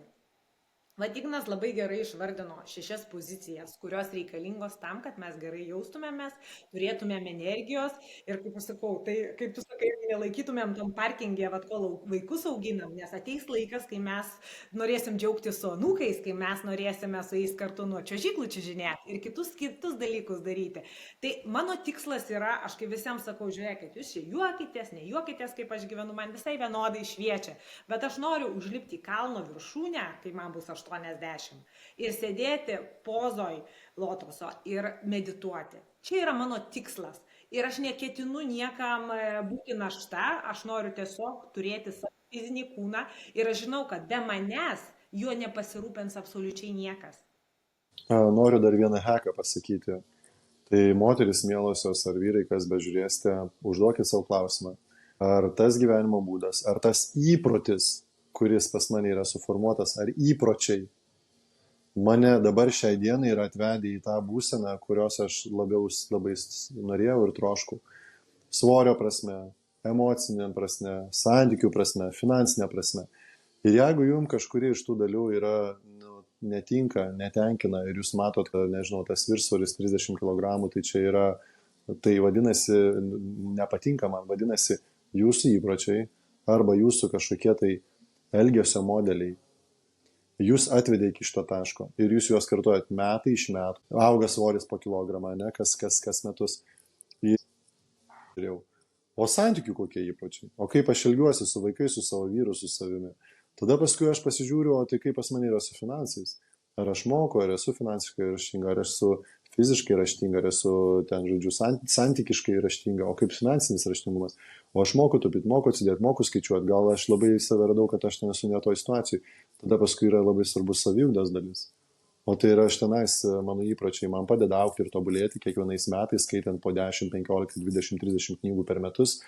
A: Ignas labai gerai išvardino 6 pozicijas, kurios reikalingos tam, kad mes gerai jaustumėmės, turėtumėm energijos ir, kaip aš sakau, tai, kaip tu sakai, nelaikytumėm tam parkingė, kol vaikus auginam, nes ateis laikas, kai mes norėsim džiaugtis su anūkais, kai mes norėsime su jais kartu nuo čiuožyklų čiuožinėti ir kitus dalykus daryti. Tai mano tikslas yra, aš kai visiems sakau, žiūrėkit, jūs čia juokitės, nejuokitės, kaip aš gyvenu, man visai vienodai šviečia, bet aš noriu užlipti į kalno viršūnę, kai man bus 80 ir sėdėti pozoj lotoso ir medituoti. Čia yra mano tikslas. Ir aš neketinu niekam būti našta, aš noriu tiesiog turėti savo fizinį kūną ir aš žinau, kad be manęs juo nepasirūpins absoliučiai niekas.
B: Noriu dar vieną heką pasakyti. Tai moteris mielosios ar vyrai, kas bežiūrėsite, užduokit savo klausimą. Ar tas gyvenimo būdas, ar tas įprotis, kuris pas mane yra suformuotas, ar įpročiai mane dabar šiai dienai yra atvedę į tą būseną, kurios aš labai norėjau ir troškau. Svorio prasme, emocinė prasme, santykių prasme, finansinė prasme. Ir jeigu jums kažkuri iš tų dalių yra netinka, netenkina ir jūs matot, nežinau, tas viršsvoris 30 kg, tai čia yra, tai vadinasi, nepatinka man, vadinasi, jūsų įpročiai arba jūsų kažkokie tai elgesio modeliai jūs atvedė iki šito taško ir jūs juos kartuojat metai iš metų. Auga svoris po kilogramą, ne, kas metus. O santykių kokie įpročiai? O kaip aš elgiuosi su vaikais, su savo vyru, su savimi? Tada paskui aš pasižiūriu, o tai kaip pas mane yra su finansais. Ar aš moku, ar esu finansiškai raštinga, ar esu fiziškai raštinga, ar esu ten, žodžiu, santykiškai raštinga, o kaip finansinis raštingumas. O aš moku taupyti, moku atsidėti, moku skaičiuoti, gal aš labai save radau, kad aš nesu ne toj situacijai. Tada paskui yra labai svarbus saviugdos dalis. O tai yra štenais mano įpročiai, man padeda augti ir tobulėti kiekvienais metais, skaitant po 10, 15, 20, 30 knygų per metus.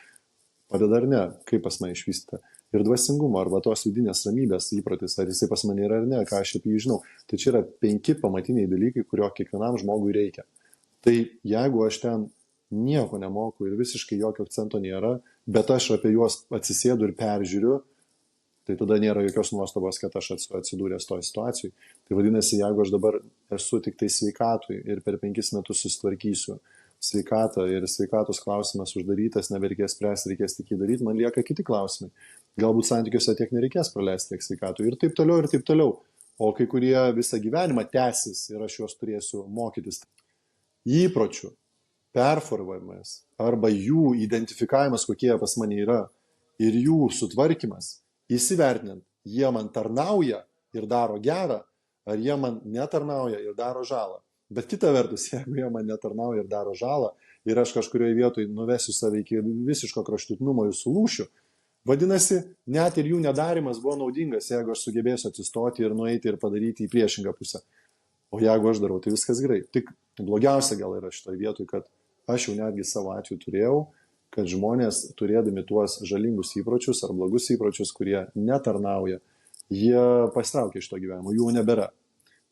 B: Padeda ar ne, kaip pas mane išvystyta. Ir dvasingumo, arba tos vidinės ramybės įprotis, ar jisai pas mane yra ar ne, ką aš apie jį žinau. Tai čia yra 5 pamatiniai dalykai, kurio kiekvienam žmogui reikia. Tai jeigu aš ten nieko nemoku ir visiškai jokio akcento nėra, bet aš apie juos atsisėdu ir peržiūriu, tai tada nėra jokios nuostabos, kad aš esu atsidūręs toj situacijai. Tai vadinasi, jeigu aš dabar esu tik tai sveikatui ir per 5 metus susitvarkysiu sveikatą ir sveikatos klausimas uždarytas, nebereikės spręsti, reikės tik įdaryti, man lieka kiti klausimai. Galbūt santykiuose tiek nereikės praleisti tiek sveikatų ir taip toliau ir taip toliau. O kai kurie visą gyvenimą tęsis ir aš juos turėsiu mokytis. Įpročių performavimas arba jų identifikavimas, kokie pas mane yra ir jų sutvarkymas, įsivertinant, jie man tarnauja ir daro gerą, ar jie man netarnauja ir daro žalą. Bet kita vertus, jeigu jie man netarnauja ir daro žalą, ir aš kažkurioje vietoje nuvesiu save iki visiško kraštutinumo ir sulūšiu, vadinasi, net ir jų nedarimas buvo naudingas, jeigu aš sugebėsiu atsistoti ir nueiti ir padaryti į priešingą pusę. O jeigu aš darau, tai viskas gerai. Tik blogiausia gal yra šitoje vietoje, kad aš jau netgi savo atveju turėjau, kad žmonės, turėdami tuos žalingus įpročius ar blogus įpročius, kurie netarnauja, jie pasitraukia iš to gyvenimo, jų nebėra.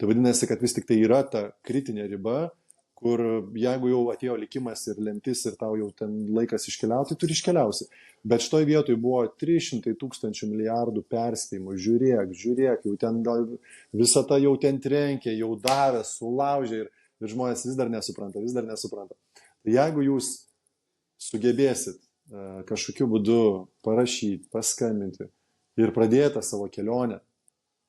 B: Tai vadinasi, kad vis tik tai yra ta kritinė riba, kur jeigu jau atėjo likimas ir lemtis ir tau jau ten laikas iškeliauti, turi iškeliausi. Bet šitoj vietoj buvo 300 000 milijardų perspėjimų. Žiūrėk, jau ten visata jau ten trenkė, jau davė, sulaužė ir žmonės vis dar nesupranta. Tai jeigu jūs sugebėsit kažkokiu būdu parašyti, paskambinti ir pradėti savo kelionę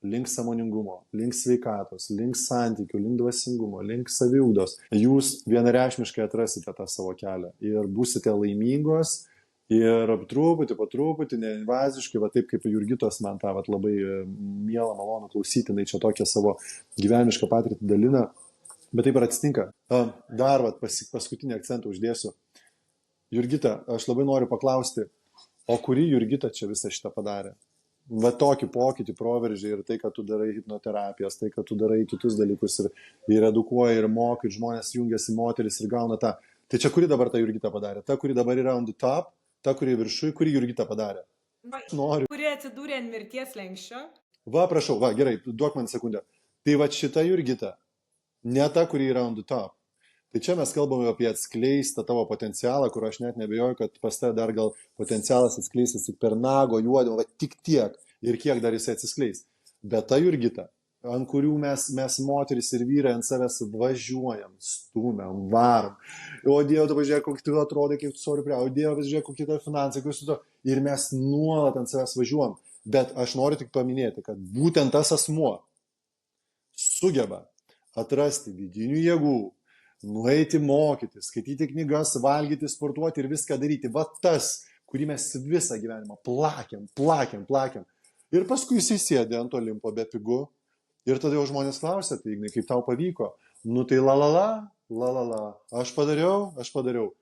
B: link sąmoningumo, link sveikatos, link santykių, link dvasingumo, link saviugdos, jūs vienareikšmiškai atrasite tą savo kelią ir būsite laimingos ir truputį po truputį, neinvaziškai, va taip kaip Jurgitos man tą labai mielą, malonu klausyti, jinai čia tokią savo gyvenimišką patirtį dalina, bet taip ir atsitinka. Dar paskutinį akcentą uždėsiu. Jurgita, aš labai noriu paklausti, o kuri Jurgita čia visą šitą padarė? Va tokį pokytį, proveržį ir tai, kad tu darai hipnoterapijas, tai, kad tu darai kitus dalykus ir edukuoji, ir mokai, ir žmonės jungiasi moteris ir gauna tą. Tai čia kuri dabar ta Jurgita padarė? Ta, kuri dabar yra on the top, ta, kuri viršui, kuri Jurgita padarė?
A: Noriu. Kuri atsidūrė ant mirties lenkščio?
B: Va, prašau, va, gerai, duok man sekundę. Tai va šita Jurgita, ne ta, kuri yra on the top. Tai čia mes kalbame apie atskleistą tavo potencialą, kur aš net nebejoju, kad pas tave dar gal potencialas atskleisis tik per nago juodimą, va tik tiek ir kiek dar jisai atsiskleis. Bet ta Jurgita, ant kurių mes moteris ir vyrai ant savęs važiuojam, stumiam, varom. O Dieve, tu pažiūrėk, kokį tu atrodai, kaip tu sori prie, o Dieve, pažiūrėk, kokie tai finansai, ir mes nuolat ant savęs važiuojam. Bet aš noriu tik paminėti, kad būtent tas asmuo sugeba atrasti vidinių jėgų, nueiti mokytis, skaityti knygas, valgyti, sportuoti ir viską daryti. Va tas, kurį mes visą gyvenimą plakėm. Ir paskui jis sėdė ant Olimpo be pigų. Ir tada jau žmonės klausia, tai Ignai, kaip tau pavyko? Nu tai la, aš padariau.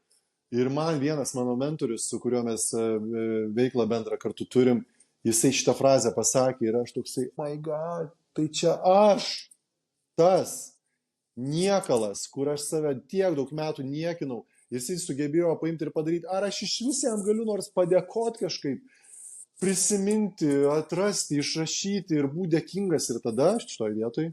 B: Ir man vienas mano mentorius, su kuriuo mes veiklą bendrą kartu turim, jisai šitą frazę pasakė ir aš toksai, my God, tai čia aš, tas niekalas, kur aš save tiek daug metų niekinau, jisai sugebėjo paimti ir padaryti, ar aš iš vis jam galiu nors padėkoti kažkaip, prisiminti, atrasti, išrašyti ir būti dėkingas. Ir tada šitoj vietoj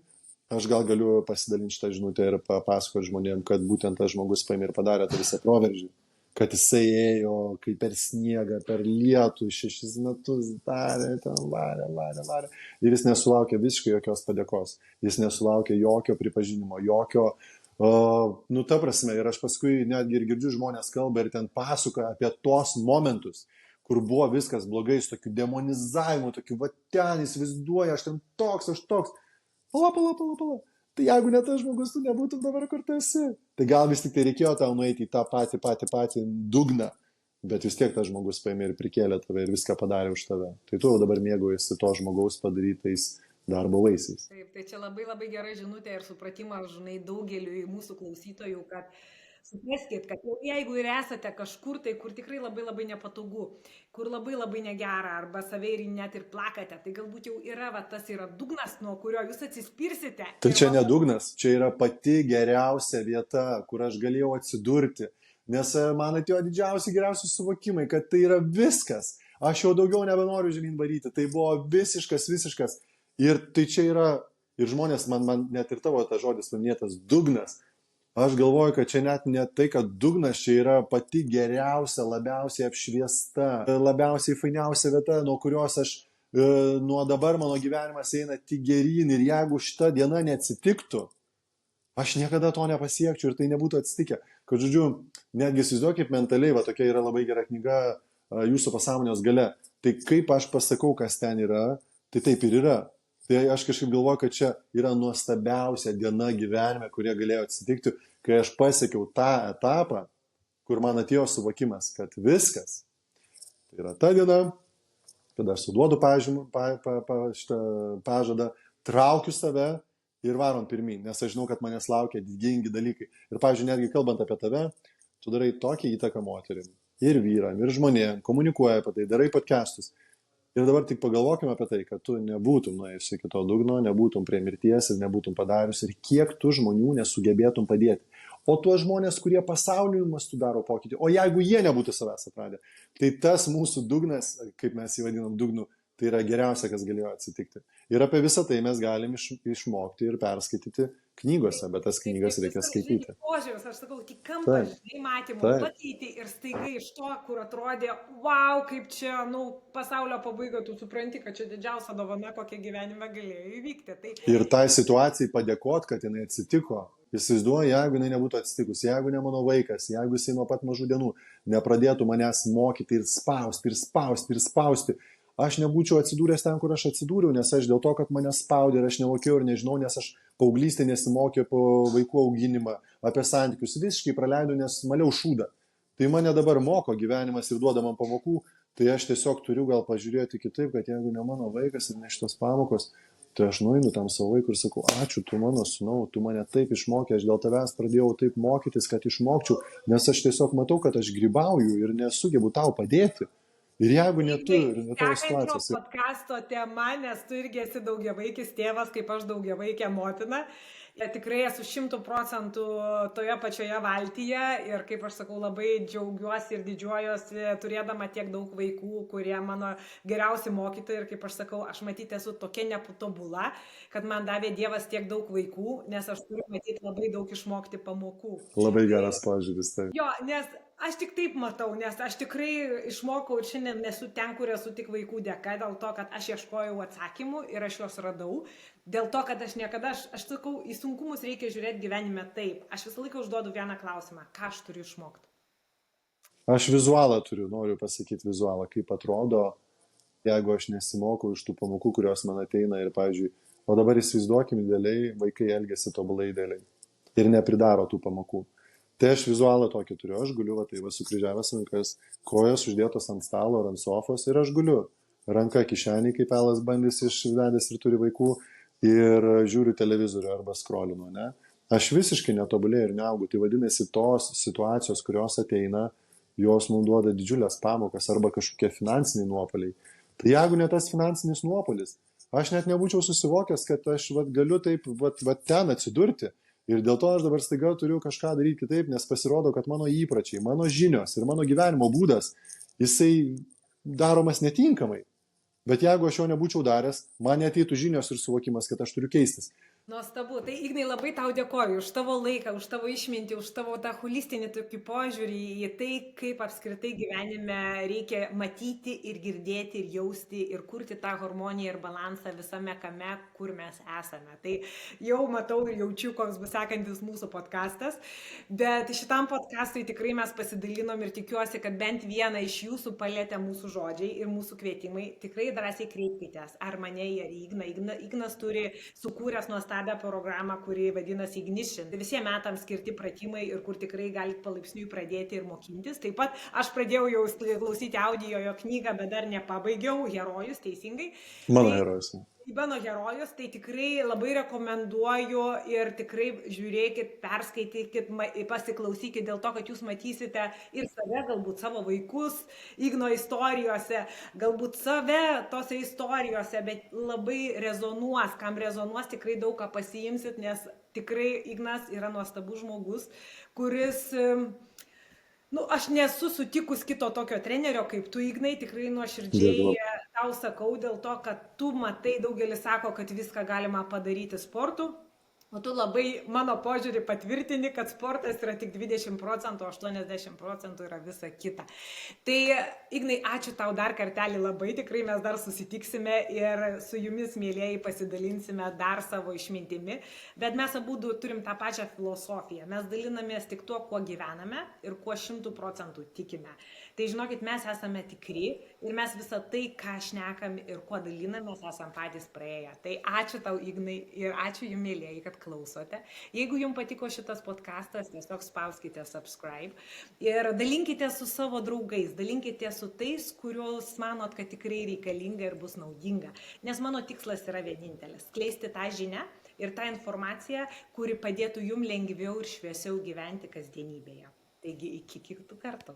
B: aš gal galiu pasidalinti šitą žinutę ir papasakoti žmonėm, kad būtent tas žmogus paėmė ir padarė tą visą proveržį. Kad jisai ėjo, kaip per sniegą, per lietų, 6 metus darė, ten varė. Ir jis nesulaukė visiškai jokios padėkos. Jis nesulaukė jokio pripažinimo, jokio, nu ta prasme, ir aš paskui netgi ir girdžiu žmonės kalba ir ten pasakoja apie tos momentus, kur buvo viskas blogai, su tokiu demonizavimu, tokiu, va ten įsivaizduoja, aš ten toks, aš toks. Pala. Tai jeigu ne tas žmogus, tu nebūtum dabar, kur tu esi. Tai gal vis tik tai reikėjo tau nueiti į tą patį dugną, bet vis tiek tas žmogus paėmė ir prikėlė tave ir viską padarė už tave. Tai tu dabar mėgaujasi to žmogaus padarytais darbo vaisiais.
A: Taip, tai čia labai labai gera žinutė ir supratimas, žinai, daugeliu mūsų klausytojų, kad supraskit, kad jeigu ir esate kažkur tai, kur tikrai labai labai nepatogu, kur labai labai negera, arba save ir net ir plakate, tai galbūt jau yra, va, tas yra dugnas, nuo kurio jūs atsispirsite.
B: Tai čia ne dugnas, čia yra pati geriausia vieta, kur aš galėjau atsidurti, nes man atėjo geriausi suvokimai, kad tai yra viskas. Aš jau daugiau nebenoriu žemyn varyti, tai buvo visiškas. Ir tai čia yra, ir žmonės, man net ir tavo tas žodis paminėtas, dugnas. Aš galvoju, kad čia net ne tai, kad dugnas, čia yra pati geriausia, labiausiai apšviesta, labiausiai fainiausia vieta, nuo kurios aš, nuo dabar mano gyvenimas eina tik geryn. Ir jeigu šita diena neatsitiktų, aš niekada to nepasiekčiau ir tai nebūtų atsitikę. Kad, žodžiu, netgi įsivaizduokit mentaliai, va tokia yra labai gera knyga Jūsų pasąmonės galia. Tai kaip aš pasakau, kas ten yra, tai taip ir yra. Tai aš kažkaip galvoju, kad čia yra nuostabiausia diena gyvenime, kurie galėjo atsitikti, kai aš pasiekiau tą etapą, kur man atėjo suvokimas, kad viskas. Tai yra ta diena, kada aš suduodu šitą pažadą, traukiu save ir varom pirmyn, nes aš žinau, kad manęs laukia didingi dalykai. Ir, pavyzdžiui, netgi kalbant apie tave, tu darai tokią įtaką moterim, ir vyram, ir žmonėm, komunikuoja apie tai, darai podcastus. Ir dabar tik pagalvokime apie tai, kad tu nebūtum nuėjus iki to dugno, nebūtum prie mirties ir nebūtum padarius ir kiek tu žmonių nesugebėtum padėti. O tuos žmonės, kurie pasauliniu mastu daro pokytį, o jeigu jie nebūtų savęs atradę, tai tas mūsų dugnas, kaip mes jį vadinam dugnu, tai yra geriausia, kas galėjo atsitikti. Ir apie visą tai mes galim išmokti ir perskaityti knygose, bet tas knygas reikia skaityti.
A: Požiūris, aš sakau, tik kampą, žinai, matymą pakeiti ir staiga iš to, kur atrodė, wow, kaip čia, pasaulio pabaiga, tu supranti, kad čia didžiausia dovana, kokia gyvenime galėjo įvykti. Tai...
B: Ir tai situacijai padėkot, kad jinai atsitiko. Įsivaizduoju, jeigu jinai nebūtų atsitikus, jeigu ne mano vaikas, jeigu jisai nuo pat mažų dienų nepradėtų manęs mokyti ir spausti. Aš nebūčiau atsidūręs ten, kur aš atsidūriau, nes aš dėl to, kad mane spaudė ir aš nemokėjau ir nežinau, nes aš paauglystė nesimokė po vaikų auginimą, apie santykius, visiškai praleidau, nes maliau šūdą. Tai mane dabar moko gyvenimas ir duoda man pamokų, tai aš tiesiog turiu gal pažiūrėti kitaip, kad jeigu ne mano vaikas ir ne šitos pamokos, tai aš nueinu tam savo vaikui ir sakau, ačiū, tu mano sūnau, tu mane taip išmokė, aš dėl tavęs pradėjau taip mokytis, kad išmokčiau, nes aš tiesiog matau, kad aš grybauju ir nesugebu tau padėti. Ir jeigu neturi tavo situacijos.
A: Podcasto tema, nes tu irgi esi daugiavaikis tėvas, kaip aš daugiavaikė motina. Tikrai esu 100% toje pačioje valtyje ir, kaip aš sakau, labai džiaugiuosi ir didžiuojuosi turėdama tiek daug vaikų, kurie mano geriausi mokytojai. Ir kaip aš sakau, aš matyti esu tokia nepatobula, kad man davė Dievas tiek daug vaikų, nes aš turiu matyti labai daug išmokti pamokų.
B: Labai geras požiūris, tai.
A: Jo, nes aš tik taip matau, nes aš tikrai išmokau ir šiandien nesu ten, kur esu tik vaikų dėka, dėl to, kad aš ieškojau atsakymų ir aš juos radau. Dėl to, kad aš niekada, aš sakau, į sunkumus reikia žiūrėti gyvenime taip. Aš visą laiką užduodu vieną klausimą, ką aš turiu išmokti.
B: Aš vizualą turiu, noriu pasakyti vizualą, kaip atrodo, jeigu aš nesimokau iš tų pamokų, kurios man ateina ir, pavyzdžiui, o dabar įsivaizduokim idealiai, vaikai elgiasi tobulai idealiai ir nepridaro tų pamokų. Tai aš vizualą tokį turiu, aš guliu, sukryžiavęs rankas, kojas uždėtos ant stalo ar ant sofos ir aš guliu. Ranka kišenį, kaip Elas bandys išvedęs ir turi vaikų ir žiūriu televizorių arba skrolinu, ne? Aš visiškai netobulėjau ir neaugu, tai vadinasi tos situacijos, kurios ateina, jos mums duoda didžiulės pamokas arba kažkokie finansiniai nuopoliai. Tai jeigu ne tas finansinis nuopolis, aš net nebūčiau susivokęs, kad aš galiu taip ten atsidurti. Ir dėl to aš dabar staiga turiu kažką daryti kitaip, nes pasirodo, kad mano įpračiai, mano žinios ir mano gyvenimo būdas, jisai daromas netinkamai. Bet jeigu aš jo nebūčiau daręs, man ateitų žinios ir suvokimas, kad aš turiu keistis.
A: Nuostabu. Tai Ignai labai tau dėkoju už tavo laiką, už tavo išmintį, už tavo tą holistinį tokį požiūrį į tai, kaip apskritai gyvenime reikia matyti ir girdėti ir jausti ir kurti tą harmoniją ir balansą visame kame, kur mes esame. Tai jau matau ir jaučiu, koks bus sekantis mūsų podcastas. Bet šitam podcastui tikrai mes pasidalinom ir tikiuosi, kad bent vieną iš jūsų palėtė mūsų žodžiai ir mūsų kvietimai. Tikrai drąsiai kreipkitės, ar mane, ar Igną. Ignas turi sukūręs nuostabią programą, kuri vadinasi Ignition. Tai visiems metams skirti pratimai ir kur tikrai galite palaipsniui pradėti ir mokintis. Taip pat aš pradėjau jau klausyti audio jo knygą, bet dar nepabaigiau. Herojus, teisingai.
B: Mano herojus.
A: Mano herojus, tai tikrai labai rekomenduoju ir tikrai žiūrėkit, perskaitykit, pasiklausykit dėl to, kad jūs matysite ir save, galbūt savo vaikus Igno istorijose, galbūt save tose istorijose, bet labai rezonuos, kam rezonuos, tikrai daug ką pasiimsit, nes tikrai Ignas yra nuostabus žmogus, kuris... aš nesu sutikus kito tokio trenerio kaip tu, Ignai, tikrai nuoširdžiai tau sakau dėl to, kad tu matai, daugelis sako, kad viską galima padaryti sportu, o tu labai mano požiūrį patvirtini, kad sportas yra tik 20%, o 80% yra visa kita. Tai, Ignai, ačiū tau dar kartelį labai, tikrai mes dar susitiksime ir su jumis, mėlėjai, pasidalinsime dar savo išmintimi, bet mes abudu turim tą pačią filosofiją. Mes dalinamės tik tuo, kuo gyvename ir kuo 100% tikime. Tai žinokit, mes esame tikri ir mes visą tai, ką šnekam ir kuo dalinamės, esam patys praėję. Tai ačiū tau, Ignai, ir ačiū jums, mėlėjai, kad klausote. Jeigu jums patiko šitas podcastas, tiesiog spauskite subscribe ir dalinkite su savo draugais, dalinkite su tais, kuriuos manot, kad tikrai reikalinga ir bus naudinga. Nes mano tikslas yra vienintelis - skleisti tą žinią ir tą informaciją, kuri padėtų jums lengviau ir šviesiau gyventi kasdienybėje. Taigi iki kitų kartų.